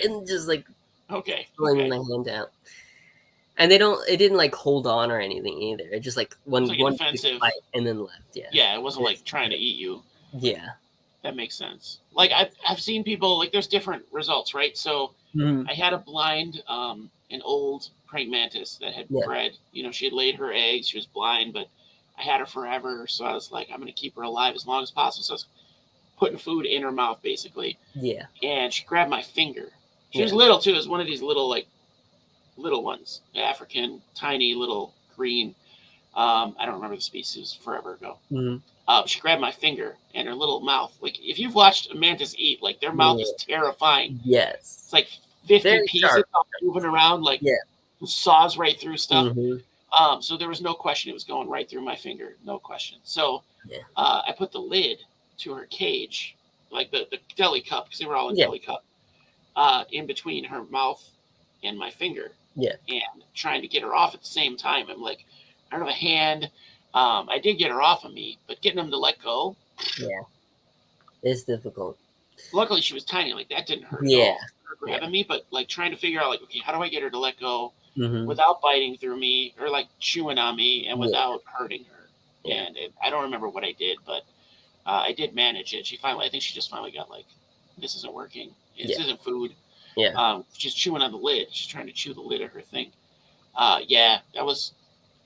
and just like throwing my hand out. And it didn't like hold on or anything either. It just like one defensive bite and then left. Yeah. Yeah, it wasn't like trying to eat you. Yeah. That makes sense. Like I've seen people like there's different results, right? So I had a blind, an old praying mantis that had bred. You know, she had laid her eggs. She was blind, but I had her forever. So I was like, I'm going to keep her alive as long as possible. So I was putting food in her mouth, basically. Yeah. And she grabbed my finger. She was little too. It was one of these little ones, African, tiny little green. I don't remember the species. Forever ago. She grabbed my finger and her little mouth. Like if you've watched a mantis eat, like their mouth is terrifying. Yes. It's like 50 pieces moving around, like saws right through stuff. So there was no question it was going right through my finger, no question. So I put the lid to her cage, like the deli cup, because they were all in deli cup, in between her mouth and my finger. And trying to get her off at the same time. I'm like, I don't have a hand. I did get her off of me, but getting them to let go. Yeah. It's difficult. Luckily, she was tiny. Like, that didn't hurt at all. Her grabbing me, but, like, trying to figure out, like, okay, how do I get her to let go without biting through me or, like, chewing on me and without hurting her? And I don't remember what I did, but I did manage it. I think she just finally got, like, this isn't working. This isn't food. She's chewing on the lid. She's trying to chew the lid of her thing.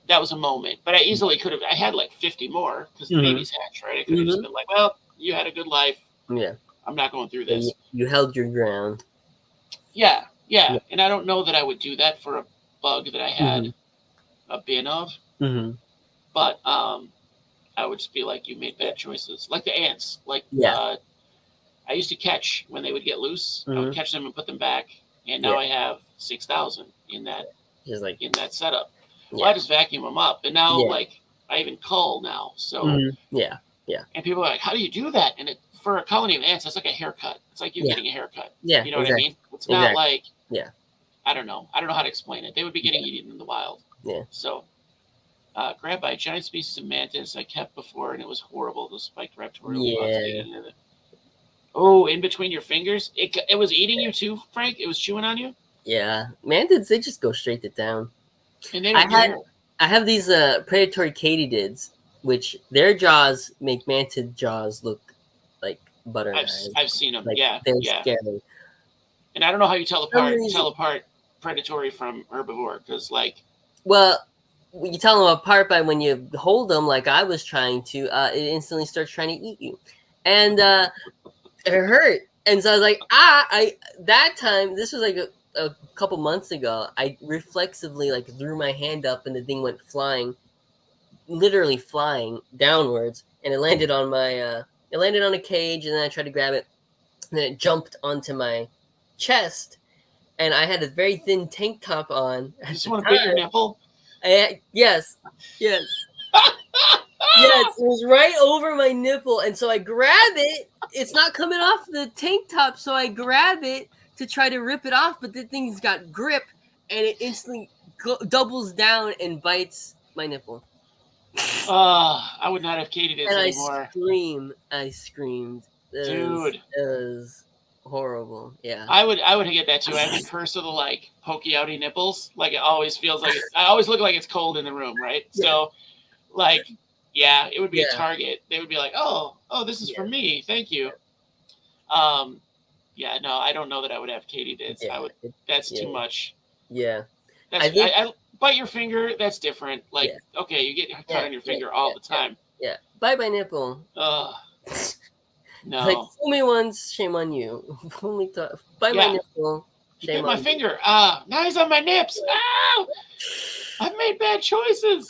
That was a moment, but I easily could have. I had like 50 more because the baby's hatched, right? I could have just been like, "Well, you had a good life. Yeah, I'm not going through this." You held your ground. Yeah, and I don't know that I would do that for a bug that I had a bin of. But I would just be like, "You made bad choices." Like the ants. Like I used to catch when they would get loose. I would catch them and put them back, and now I have 6,000 in that setup. Well, I just vacuum them up, and now like I even cull now. So and people are like, "How do you do that?" And for a colony of ants, that's like a haircut. It's like you getting a haircut. Yeah, you know what I mean? It's not like I don't know how to explain it. They would be getting eaten in the wild. Yeah. So grabbed by a giant species of mantis I kept before, and it was horrible. Those spiked raptorial bugs. Oh, in between your fingers, it was eating you too, Frank. It was chewing on you. Yeah, mantids, they just go straight to town. And they don't care. I have these predatory katydids, which their jaws make mantid jaws look like butter knives. I've seen them. Like, they're scary. And I don't know how you tell apart predatory from herbivore, because like. Well, you tell them apart by when you hold them, like I was trying to. It instantly starts trying to eat you, and it hurt. And so I was like, that time, this was like a couple months ago, I reflexively like threw my hand up and the thing went literally flying downwards, and it landed on a cage, and then I tried to grab it, and then it jumped onto my chest, and I had a very thin tank top on. You just want to bite your nipple? Yes. Yes, it was right over my nipple, and so I grab it. It's not coming off the tank top, so I grab it to try to rip it off, but the thing's got grip, and it instantly doubles down and bites my nipple. I would not have katydids And anymore. I screamed. Dude. It was horrible. Yeah. I would get that too. I have the curse of the like pokey outy nipples. Like it always feels like I always look like it's cold in the room, right? Yeah. So like yeah, it would be a target. They would be like, "Oh, this is for me. Thank you." Yeah, no, I don't know that I would have katydids. Yeah, I would. That's too much. Yeah. I bite your finger. That's different. Like, okay, you get cut on your finger all the time. Yeah. Bye bye nipple. No. Like, fool me once, shame on you. Only bye bye nipple. Shame on my finger. Now he's on my nips. Ow! I've made bad choices.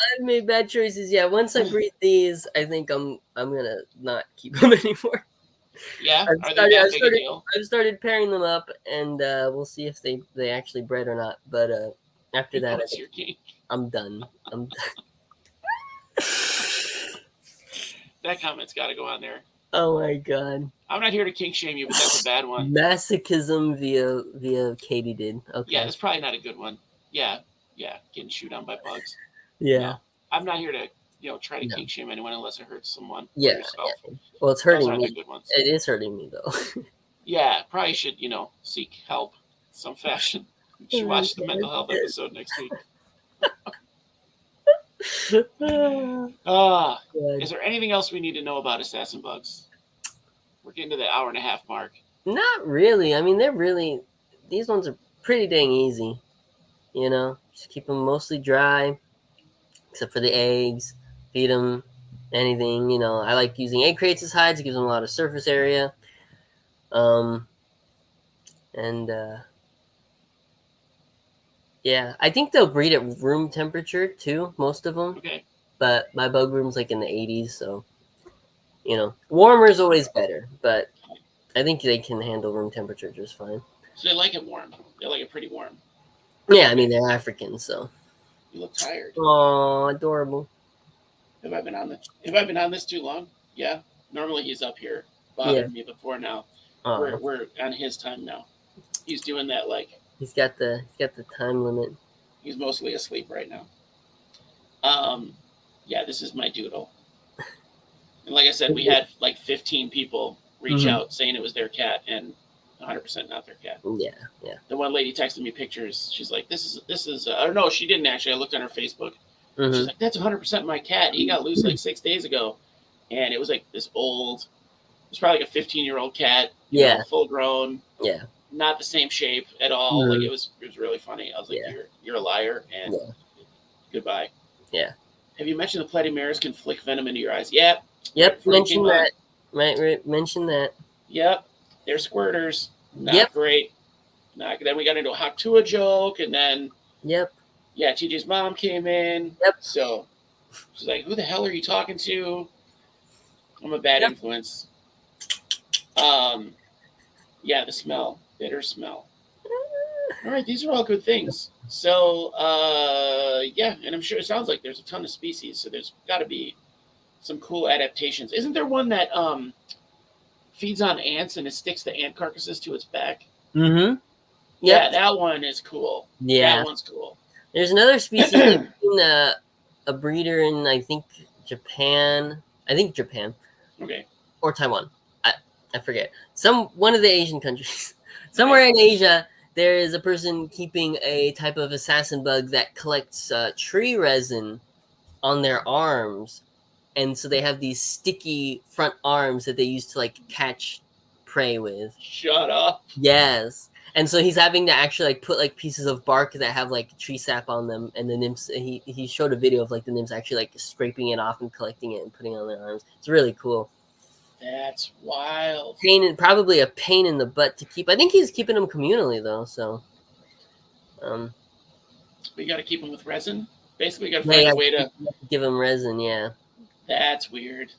Yeah, once I breed these, I think I'm gonna not keep them anymore. Yeah, I've started pairing them up, and we'll see if they actually bred or not. But after that, I'm done. I'm done. That comment's got to go on there. Oh my god! I'm not here to kink shame you, but that's a bad one. Masochism via katydid. Okay. Yeah, it's probably not a good one. Yeah, getting chewed on by bugs. Yeah. No, I'm not here to try to kink shame anyone unless it hurts someone. Yeah. Yourself. Yeah. Well, it's hurting me. Good ones. It is hurting me though. Yeah, probably should seek help in some fashion. You should watch the mental health episode next week. Is there anything else we need to know about assassin bugs? We're getting to the hour and a half mark. Not really. I mean, these ones are pretty dang easy. Just keep them mostly dry, except for the eggs. Feed them anything. I like using egg crates as hides. It gives them a lot of surface area. Yeah, I think they'll breed at room temperature too, most of them. Okay. But my bug room's like in the 80s, so warmer is always better. But I think they can handle room temperature just fine. So they like it warm. They like it pretty warm. Yeah, I mean they're African, so. You look tired. Oh, adorable. Have I been on this too long? Yeah. Normally he's up here bothering me before now. We're on his time now. He's doing that like. He's got the time limit. He's mostly asleep right now. Yeah, this is my doodle. And like I said, we had like 15 people reach out saying it was their cat, and 100% not their cat. Yeah. The one lady texted me pictures. She's like, "This is." No, she didn't actually. I looked on her Facebook. She's like, "That's 100% my cat. He got loose like 6 days ago," and it was like this old. It was probably like a 15-year-old cat. Full grown. Yeah. Not the same shape at all. Like it was really funny. I was like, "You're a liar," and goodbye. Yeah. Have you mentioned the platymares can flick venom into your eyes? Yep. Mention that. Might mention that. Yep. They're squirters. Not great. Then we got into a Haktua joke, and then. Yep. Yeah, TJ's mom came in. Yep. So she's like, "Who the hell are you talking to?" I'm a bad influence. Yeah, the smell. Bitter smell. All right, these are all good things. So, and I'm sure it sounds like there's a ton of species, so there's got to be some cool adaptations. Isn't there one that feeds on ants and it sticks the ant carcasses to its back? Mm-hmm. Yeah, that one is cool. Yeah. That one's cool. There's another species, a breeder in, I think, Japan. Okay. Or Taiwan. I forget. One of the Asian countries. Somewhere in Asia, there is a person keeping a type of assassin bug that collects tree resin on their arms. And so they have these sticky front arms that they use to like catch prey with. Shut up. Yes. And so he's having to actually like put like pieces of bark that have like tree sap on them, and the nymphs. He showed a video of like the nymphs actually like scraping it off and collecting it and putting it on their arms. It's really cool. That's wild. Probably a pain in the butt to keep. I think he's keeping them communally though. So, we got to keep them with resin. Basically, we got to find a way to give them resin. Yeah. That's weird.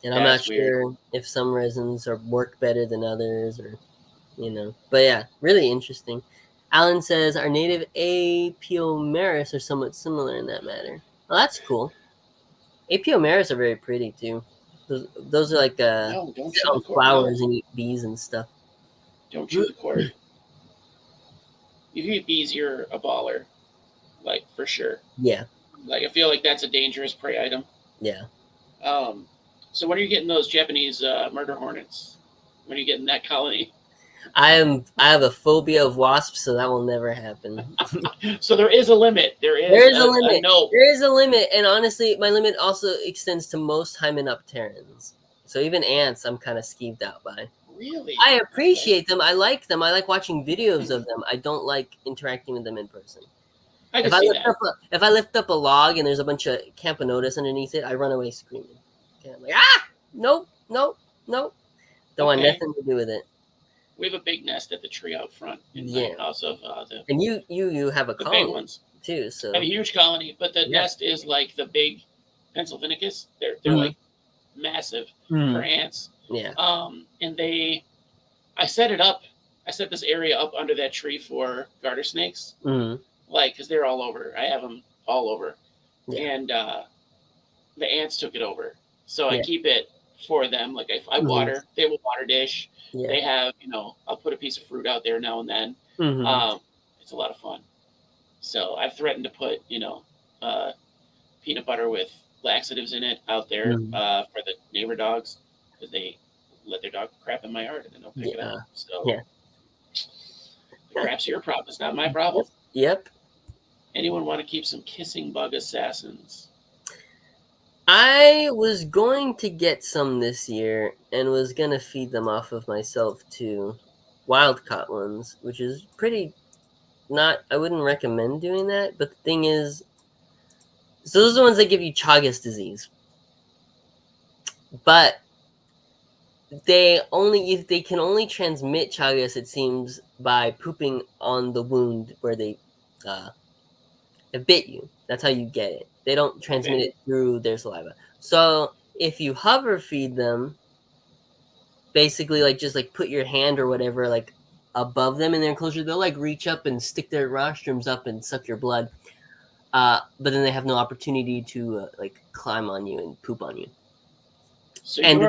And I'm not sure if some resins work better than others, or But yeah, really interesting. Alan says our native Apiomeris are somewhat similar in that matter. Well, that's cool. Apiomeris are very pretty too. Those are like flowers and eat bees and stuff. Don't chew the cord. If you eat bees, you're a baller, like for sure. Yeah. Like I feel like that's a dangerous prey item. Yeah. So when are you getting those Japanese murder hornets? When are you getting that colony? I have a phobia of wasps, so that will never happen. So there is a limit. There is a limit. No. There is a limit, and honestly, my limit also extends to most hymenopterans. So even ants, I'm kind of skeeved out by. Really? I appreciate them. I like them. I like watching videos of them. I don't like interacting with them in person. If I lift up a log and there's a bunch of Camponotus underneath it, I run away screaming. Okay, I'm like, nope. Don't want nothing to do with it. We have a big nest at the tree out front in my house of and you have a colony big ones too. So I have a huge colony, but the nest is like the big Pennsylvanicus. They're like massive for ants. Yeah. And I set it up. I set this area up under that tree for garter snakes, like because they're all over. I have them all over, and the ants took it over. So I keep it for them. Like I water, they have a water dish. Yeah. They have, I'll put a piece of fruit out there now and then. It's a lot of fun. So I've threatened to put, peanut butter with laxatives in it out there for the neighbor dogs because they let their dog crap in my yard and then they'll pick it up. So the crap's your problem. It's not my problem. Yep. Anyone want to keep some kissing bug assassins? I was going to get some this year and was going to feed them off of myself too. Wild caught ones, which is pretty I wouldn't recommend doing that. But the thing is, so those are the ones that give you Chagas disease. But they can only transmit Chagas, it seems, by pooping on the wound where they have bit you. That's how you get it. They don't transmit it through their saliva. So if you hover feed them, basically just put your hand or whatever above them in their enclosure, they'll reach up and stick their rostrums up and suck your blood. But then they have no opportunity to climb on you and poop on you. So and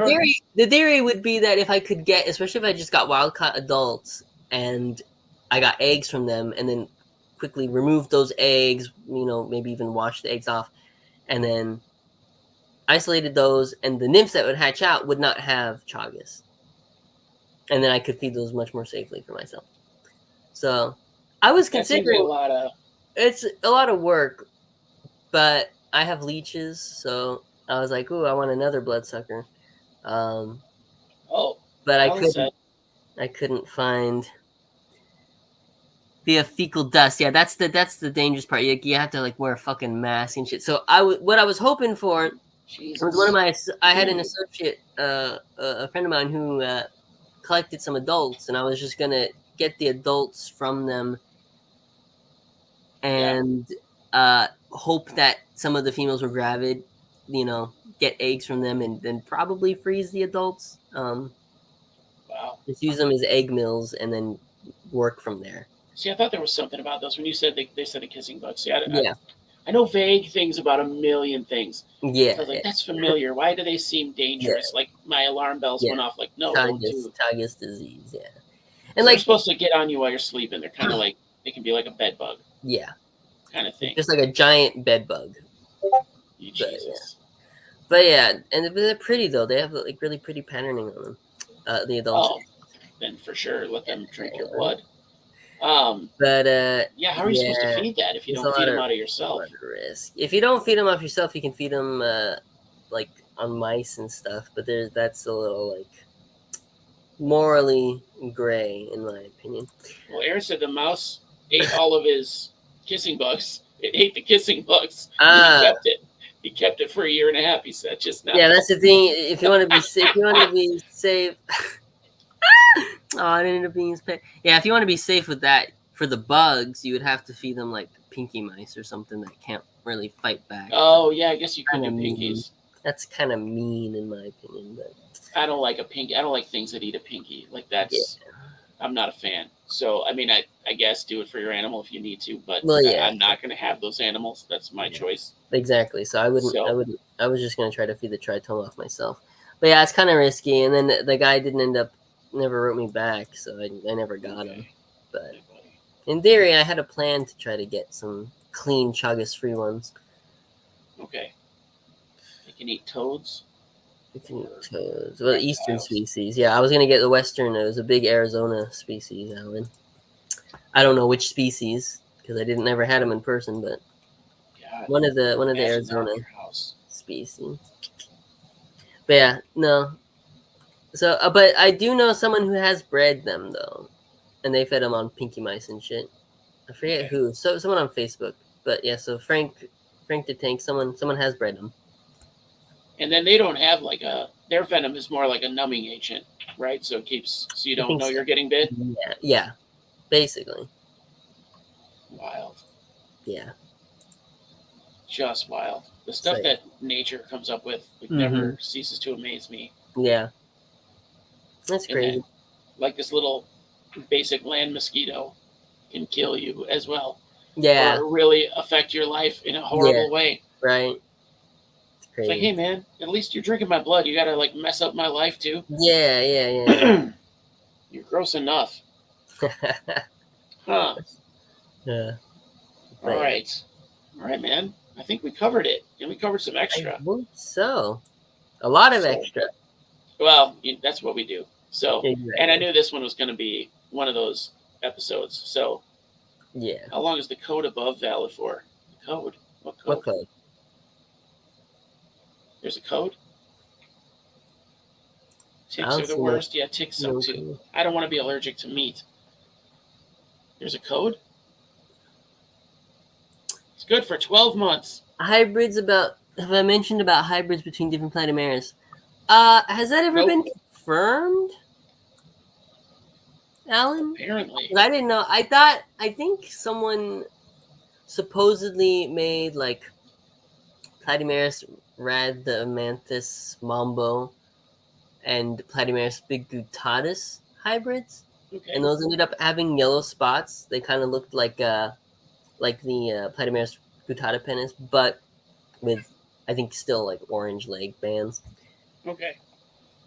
the theory would be that if I could get, especially if I just got wild caught adults and I got eggs from them and then quickly remove those eggs, maybe even wash the eggs off, and then isolated those, and the nymphs that would hatch out would not have Chagas. And then I could feed those much more safely for myself. So I was considering it's a lot of work, but I have leeches, so I was like, ooh, I want another bloodsucker. But I couldn't find the fecal dust. Yeah, that's the dangerous part. You have to wear a fucking mask and shit. So what I was hoping for was one of I had an associate, a friend of mine who collected some adults, and I was just gonna get the adults from them and hope that some of the females were gravid, get eggs from them and then probably freeze the adults. Just use them as egg mills and then work from there. See, I thought there was something about those when you said they said a kissing bug. See, I know vague things about a million things. Yeah. So I was like, that's familiar. Why do they seem dangerous? Like my alarm bells went off. Like, no, Chagas disease. Yeah. And they're supposed to get on you while you're sleeping. They're kind of they can be like a bed bug. Yeah. Kind of thing. Just like a giant bed bug. Jesus. But yeah, and they're pretty though. They have really pretty patterning on them. The adults. Oh, then for sure, let them drink your blood. How are you supposed to feed that if you don't feed them out of yourself? Risk. If you don't feed them off yourself, you can feed them on mice and stuff. But that's a little morally gray in my opinion. Well, Aaron said the mouse ate all of his kissing bugs. It ate the kissing bugs. He kept it. He kept it for 1.5 years. He said just now. Yeah, that's the thing. If you want to be safe, oh, I ended up being spent. Yeah, if you want to be safe with that for the bugs, you would have to feed them pinky mice or something that can't really fight back. Oh yeah, I guess you could do pinkies. That's kind of mean in my opinion, but I don't like a pinky. I don't like things that eat a pinky. That's I'm not a fan. So I mean, I guess do it for your animal if you need to, but I'm not going to have those animals. That's my choice. Exactly. So I wouldn't. I was just going to try to feed the tritoma off myself. But yeah, it's kind of risky. And then the guy never wrote me back, so I never got him. But in theory, I had a plan to try to get some clean Chagas-free ones. Okay. can eat toads. You can eat toads. Well, eastern species. Yeah, I was gonna get the western. It was a big Arizona species, Alan. I don't know which species because I didn't never had them in person, but God, one of the Arizona species. But yeah, no. So, but I do know someone who has bred them though, and they fed them on pinky mice and shit. I forget who. So someone on Facebook. But yeah, so Frank the Tank. Someone has bred them. And then they don't have like their venom is more like a numbing agent, right? So it keeps so you don't know you're getting bit. Yeah, basically. Wild. Yeah. Just wild. The stuff that nature comes up with never ceases to amaze me. Yeah. That's crazy. Then, like this little basic land mosquito can kill you as well. Yeah. Or really affect your life in a horrible way. Right. It's like, hey man, at least you're drinking my blood. You gotta like mess up my life too. Yeah. You're gross enough. Huh. Yeah. All right, man. I think we covered it, and we covered some extra. I think so. A lot of extra. Well, that's what we do. So, and I knew this one was going to be one of those episodes. So, yeah. How long is the code above valid for? The code? What code? What code? There's a code? Ticks are the worst. Yeah, ticks suck too. I don't want to be allergic to meat. There's a code? It's good for 12 months. Hybrids have I mentioned about hybrids between different platymeras? Has that ever been confirmed? Alan? Apparently. I didn't know. I think someone supposedly made like Platymerus rhadamanthus mambo and Platymerus bigutatus hybrids. Okay. And those ended up having yellow spots. They kind of looked like the Platymerus gutatapenis, but with I think still like orange leg bands. Okay.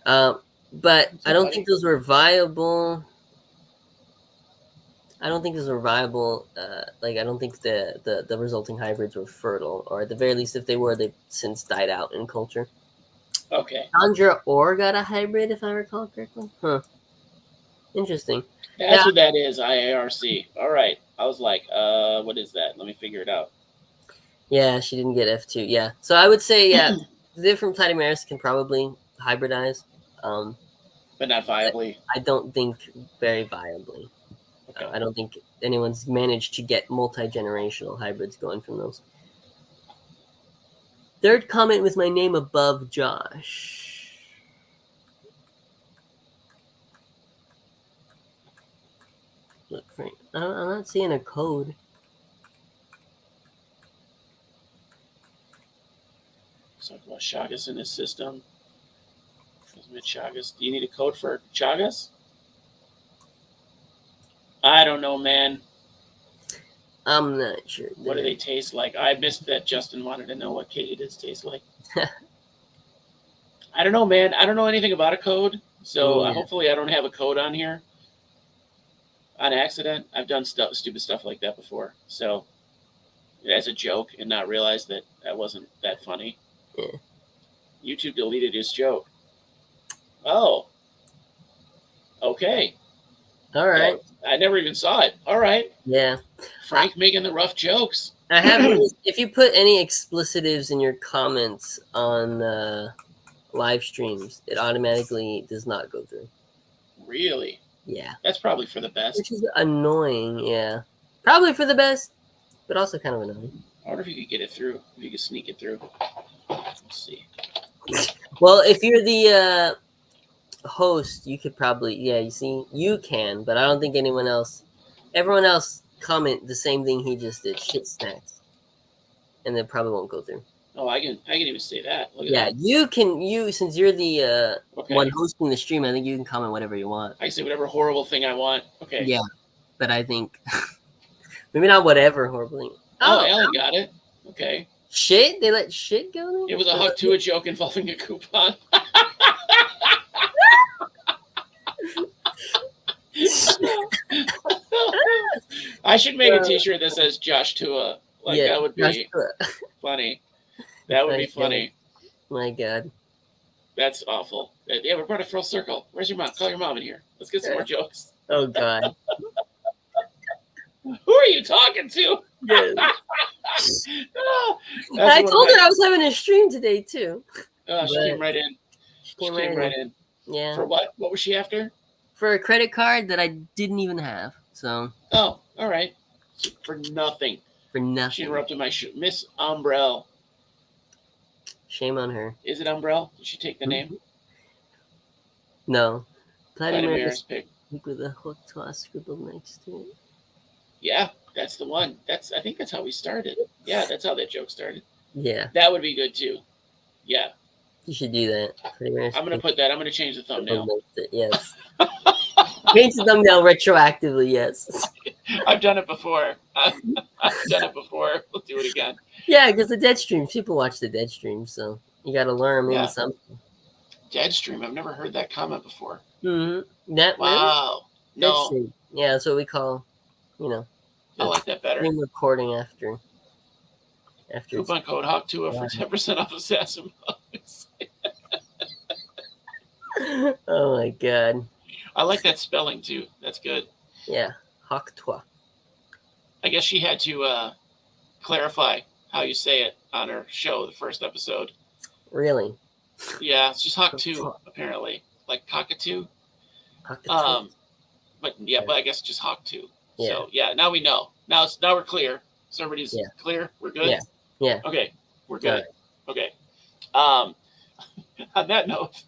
But I don't think those were viable. I don't think those were viable. I don't think the resulting hybrids were fertile, or at the very least, if they were, they've since died out in culture. Okay. Chandra Or got a hybrid, if I recall correctly. Huh. Interesting. That's what that is, IARC. All right. I was like, what is that? Let me figure it out. Yeah, she didn't get F2. Yeah. So I would say, the different platymeras can probably hybridize. But not viably. I don't think very viably. Okay. I don't think anyone's managed to get multi-generational hybrids going from those. Third comment with my name above Josh. Look, Frank, I'm not seeing a code. Talk about Chagas in his system. Chagas. Do you need a code for Chagas? I don't know, man. I'm not sure. What do they taste like? I missed that Justin wanted to know what Katydids taste like. I don't know, man. I don't know anything about a code, so hopefully I don't have a code on here on accident. I've done stupid stuff like that before, so as a joke and not realize that wasn't that funny. Yeah. YouTube deleted his joke. Oh. Okay. All right. Well, I never even saw it. All right. Yeah. Frank making the rough jokes. I haven't. If you put any explicitives in your comments on live streams, it automatically does not go through. Really? Yeah. That's probably for the best. Which is annoying. Yeah. Probably for the best, but also kind of annoying. I wonder if you could get it through. If you could sneak it through. Let's see. Well, if you're the host, you could probably, you see, you can, but I don't think everyone else comment the same thing he just did, shit snacks, and it probably won't go through. Oh, I can even say that. Look at that. You since you're the one hosting the stream, I think you can comment whatever you want. I can say whatever horrible thing I want. Okay. Yeah, but I think maybe not whatever horrible thing. Oh, Alan got it. Okay. Shit? They let shit go? It was a hug to a joke involving a coupon. I should make a t-shirt that says Josh Tua. That would be funny. That would be funny. My God. That's awful. Yeah, we brought it full circle. Where's your mom? Call your mom in here. Let's get some more jokes. Oh, God. Who are you talking to? Yes. I told her I was having a stream today, too. She came right in. She came right in. Yeah. For what? What was she after? For a credit card that I didn't even have. So. Oh, all right. For nothing. For nothing. She interrupted my show. Miss Ombrelle. Shame on her. Is it Ombrelle? Did she take the name? No. Vladimir's pick. With a hook toss scribbled next to it. Yeah, that's the one. I think that's how we started. Yeah, that's how that joke started. Yeah. That would be good too. Yeah. You should do that. I'm going to put that. I'm going to change the thumbnail. Yes. Change the thumbnail retroactively, yes. I've done it before. I've done it before. We'll do it again. Yeah, because the dead streams, people watch the dead streams, so you got to learn them into something. Dead stream. I've never heard that comment before. Mm-hmm. Wow. Really? No. Dead stream. Yeah, that's what we call, I like that better. Stream recording after. Coupon code HAWK2 for 10% off Assassin Bucks. Oh my God. I like that spelling too. That's good. Yeah. HAWK2. I guess she had to clarify how you say it on her show, the first episode. Really? Yeah, it's just HAWK2 apparently. Like cockatoo. But I guess just HAWK2. Yeah. So yeah, now we know. Now we're clear. So everybody's clear. We're good. Yeah. Yeah. Okay, we're good. Okay. On that note,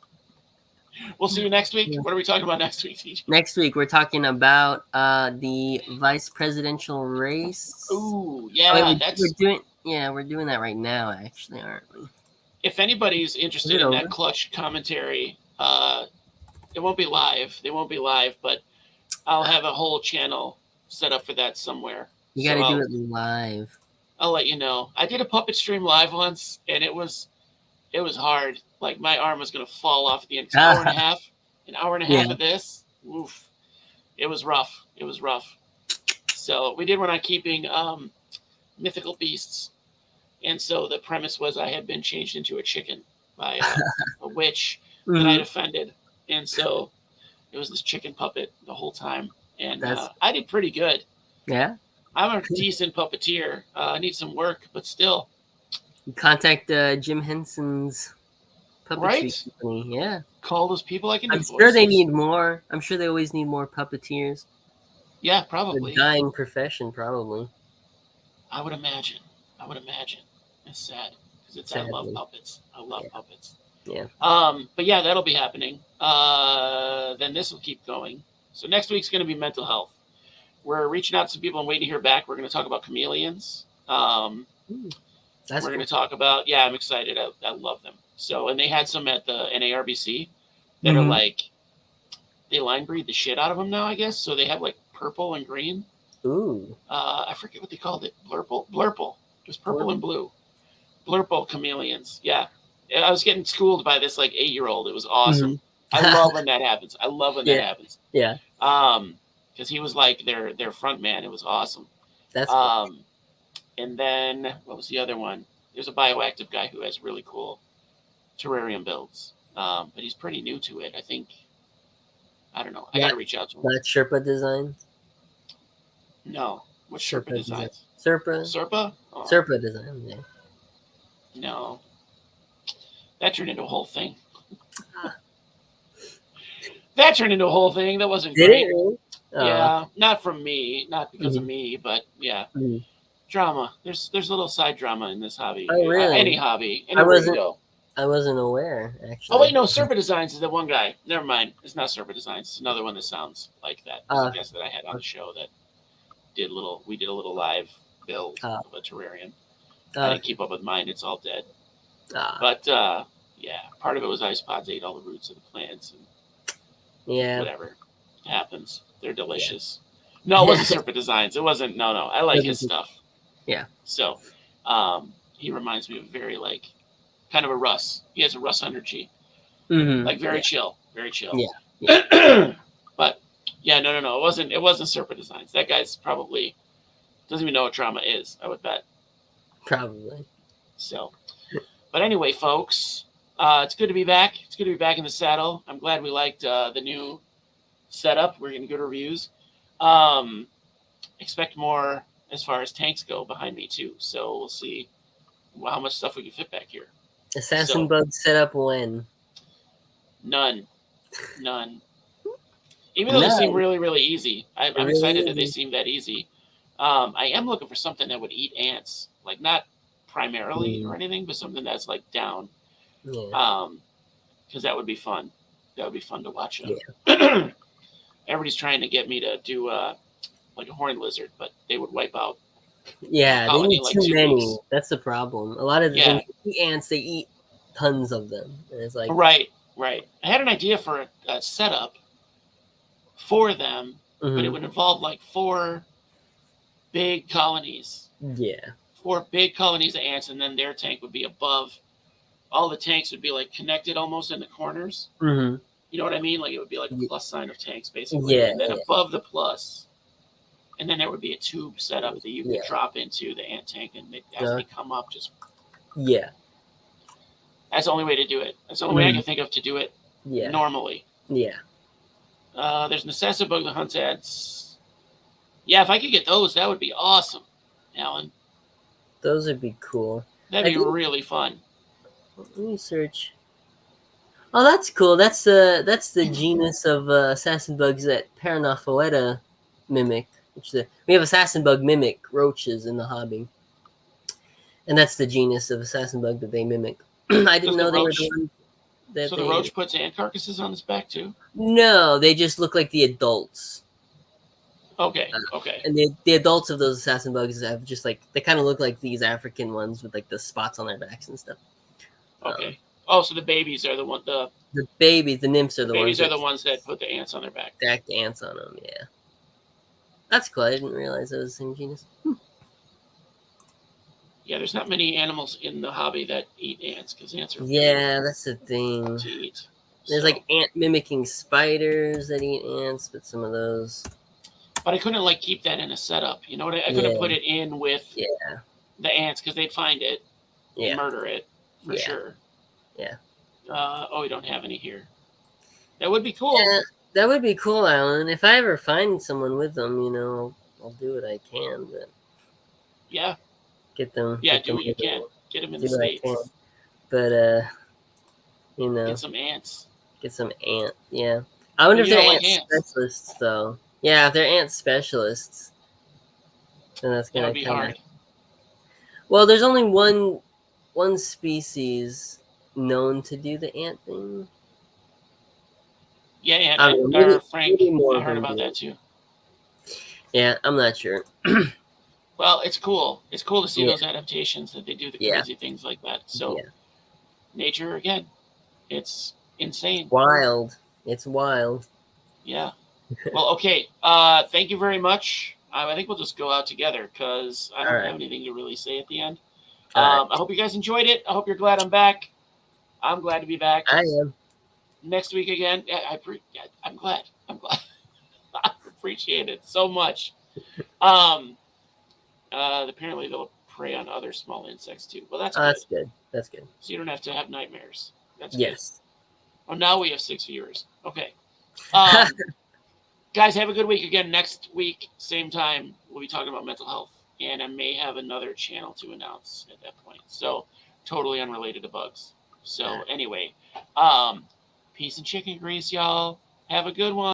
we'll see you next week. What are we talking about next week, TJ? Next week we're talking about the vice presidential race. Ooh, yeah, we're doing that right now, actually, aren't we? If anybody's interested in that clutch commentary, it won't be live. They won't be live, but I'll have a whole channel set up for that somewhere. You got to do it live. I'll let you know. I did a puppet stream live once, and it was hard. Like my arm was gonna fall off at the end. An hour and a half of this. Oof. It was rough. So we did one on keeping mythical beasts, and so the premise was I had been changed into a chicken by a witch that I'd offended, and so it was this chicken puppet the whole time, and I did pretty good. Yeah. I'm a decent puppeteer. I need some work, but still. Contact Jim Henson's puppetry company. Yeah. Call those people. I can. I'm sure they need more. I'm sure they always need more puppeteers. Yeah, probably. It's a dying profession, probably. I would imagine. It's sad because I love puppets. I love puppets. Yeah. But yeah, that'll be happening. Then this will keep going. So next week's going to be mental health. We're reaching out to some people and waiting to hear back. We're going to talk about chameleons. We're going to talk about, I'm excited. I love them. So, and they had some at the NARBC that are like, they line breed the shit out of them now, I guess. So they have like purple and green. Ooh. I forget what they called it. Blurple. It was purple and blue. Blurple chameleons. Yeah. I was getting schooled by this like 8-year-old. It was awesome. I love when that happens. That happens. Yeah. Because he was like their front man. It was awesome. That's cool. And then what was the other one? There's a bioactive guy who has really cool terrarium builds. But he's pretty new to it. I think. I don't know. I gotta reach out to him. That Sherpa design? No. What Sherpa designs? Sherpa? Oh. Sherpa design, yeah. No. That turned into a whole thing. That wasn't great. Yeah, not from me, not because of me, but yeah. Drama. There's a little side drama in this hobby. Oh, really? Any hobby. I wasn't aware, actually. Oh, wait, no. Serpa Designs is the one guy. Never mind. It's not Serpa Designs. It's another one that sounds like that. It's a guest that I had on the show that we did a little live build of a terrarium. I didn't keep up with mine. It's all dead. But, part of it was ice pods ate all the roots of the plants. And whatever. It happens. They're delicious. Yeah. No, it wasn't Serpa Designs. It wasn't. No. I like his stuff. Yeah. So, he reminds me of very, like, kind of a Russ. He has a Russ energy. Like, very chill. Very chill. Yeah. But, no. It wasn't Serpa Designs. That guy's probably doesn't even know what drama is, I would bet. Probably. So, but anyway, folks, It's good to be back. It's good to be back in the saddle. I'm glad we liked the new setup. We're getting good reviews. Expect more as far as tanks go behind me too. So we'll see how much stuff we can fit back here. Assassin bug setup when? None. Even though they seem really, really easy. I'm excited that they seem that easy. I am looking for something that would eat ants. Like not primarily or anything, but something that's like down. Yeah. Because that would be fun. That would be fun to watch. Yeah. Everybody's trying to get me to do like a horned lizard, but they would wipe out. Yeah, they need too many. Weeks. That's the problem. A lot of the ants, they eat tons of them. And it's like right. I had an idea for a setup for them, but it would involve like 4 big colonies. Yeah. 4 big colonies of ants, and then their tank would be above. All the tanks would be like connected almost in the corners. Mm-hmm. You know what I mean? Like it would be like a plus sign of tanks, basically. Yeah. And then above the plus, and then there would be a tube set up that you could drop into the ant tank, and as they come up, just. Yeah. That's the only way to do it. That's the only way I can think of to do it normally. Yeah. There's an assassin bug that hunts ants. Yeah, if I could get those, that would be awesome, Alan. Those would be cool. That'd be really fun. Let me search. Oh, that's cool. That's the genus of assassin bugs that Paranophoeta mimic. We have assassin bug mimic roaches in the hobby, and that's the genus of assassin bug that they mimic. I didn't know they were the ones that. So the roach puts ant carcasses on its back too? No, they just look like the adults. Okay. And the adults of those assassin bugs have just like they kind of look like these African ones with like the spots on their backs and stuff. Okay. So the babies are the one the babies, the nymphs are the babies are the ones that put the ants on their back. Stacked ants on them, yeah. That's cool. I didn't realize that was the same genus. Yeah, there's not many animals in the hobby that eat ants because ants are. Yeah, that's the thing. To eat. There's like ant mimicking spiders that eat ants, but some of those. But I couldn't like keep that in a setup. You know what? I couldn't put it in with the ants because they'd find it, and murder it for sure. Yeah. We don't have any here. That would be cool. Yeah, that would be cool, Alan. If I ever find someone with them, I'll do what I can. But get them. Yeah, do what you can. Get them in the States. But get some ants. Get some ant. Yeah. I wonder if they're ant specialists, though. Yeah, if they're ant specialists, then that's gonna be hard. Well, there's only one species known to do the ant thing. Yeah, Frank. I heard about that too. Yeah, I'm not sure. Well, it's cool. It's cool to see those adaptations that they do the crazy things like that. So, nature again, it's insane. Wild. It's wild. Yeah. Well, okay. Thank you very much. I think we'll just go out together because I don't have anything to really say at the end. I hope you guys enjoyed it. I hope you're glad I'm back. I'm glad to be back. I am. Next week again. I'm glad. I appreciate it so much. Apparently they'll prey on other small insects too. Well, that's good. That's good. So you don't have to have nightmares. That's good. Oh, now we have 6 viewers. Okay. Guys, have a good week. Again, next week, same time, we'll be talking about mental health. And I may have another channel to announce at that point. So totally unrelated to bugs. So anyway, peace and chicken grease, y'all. Have a good one.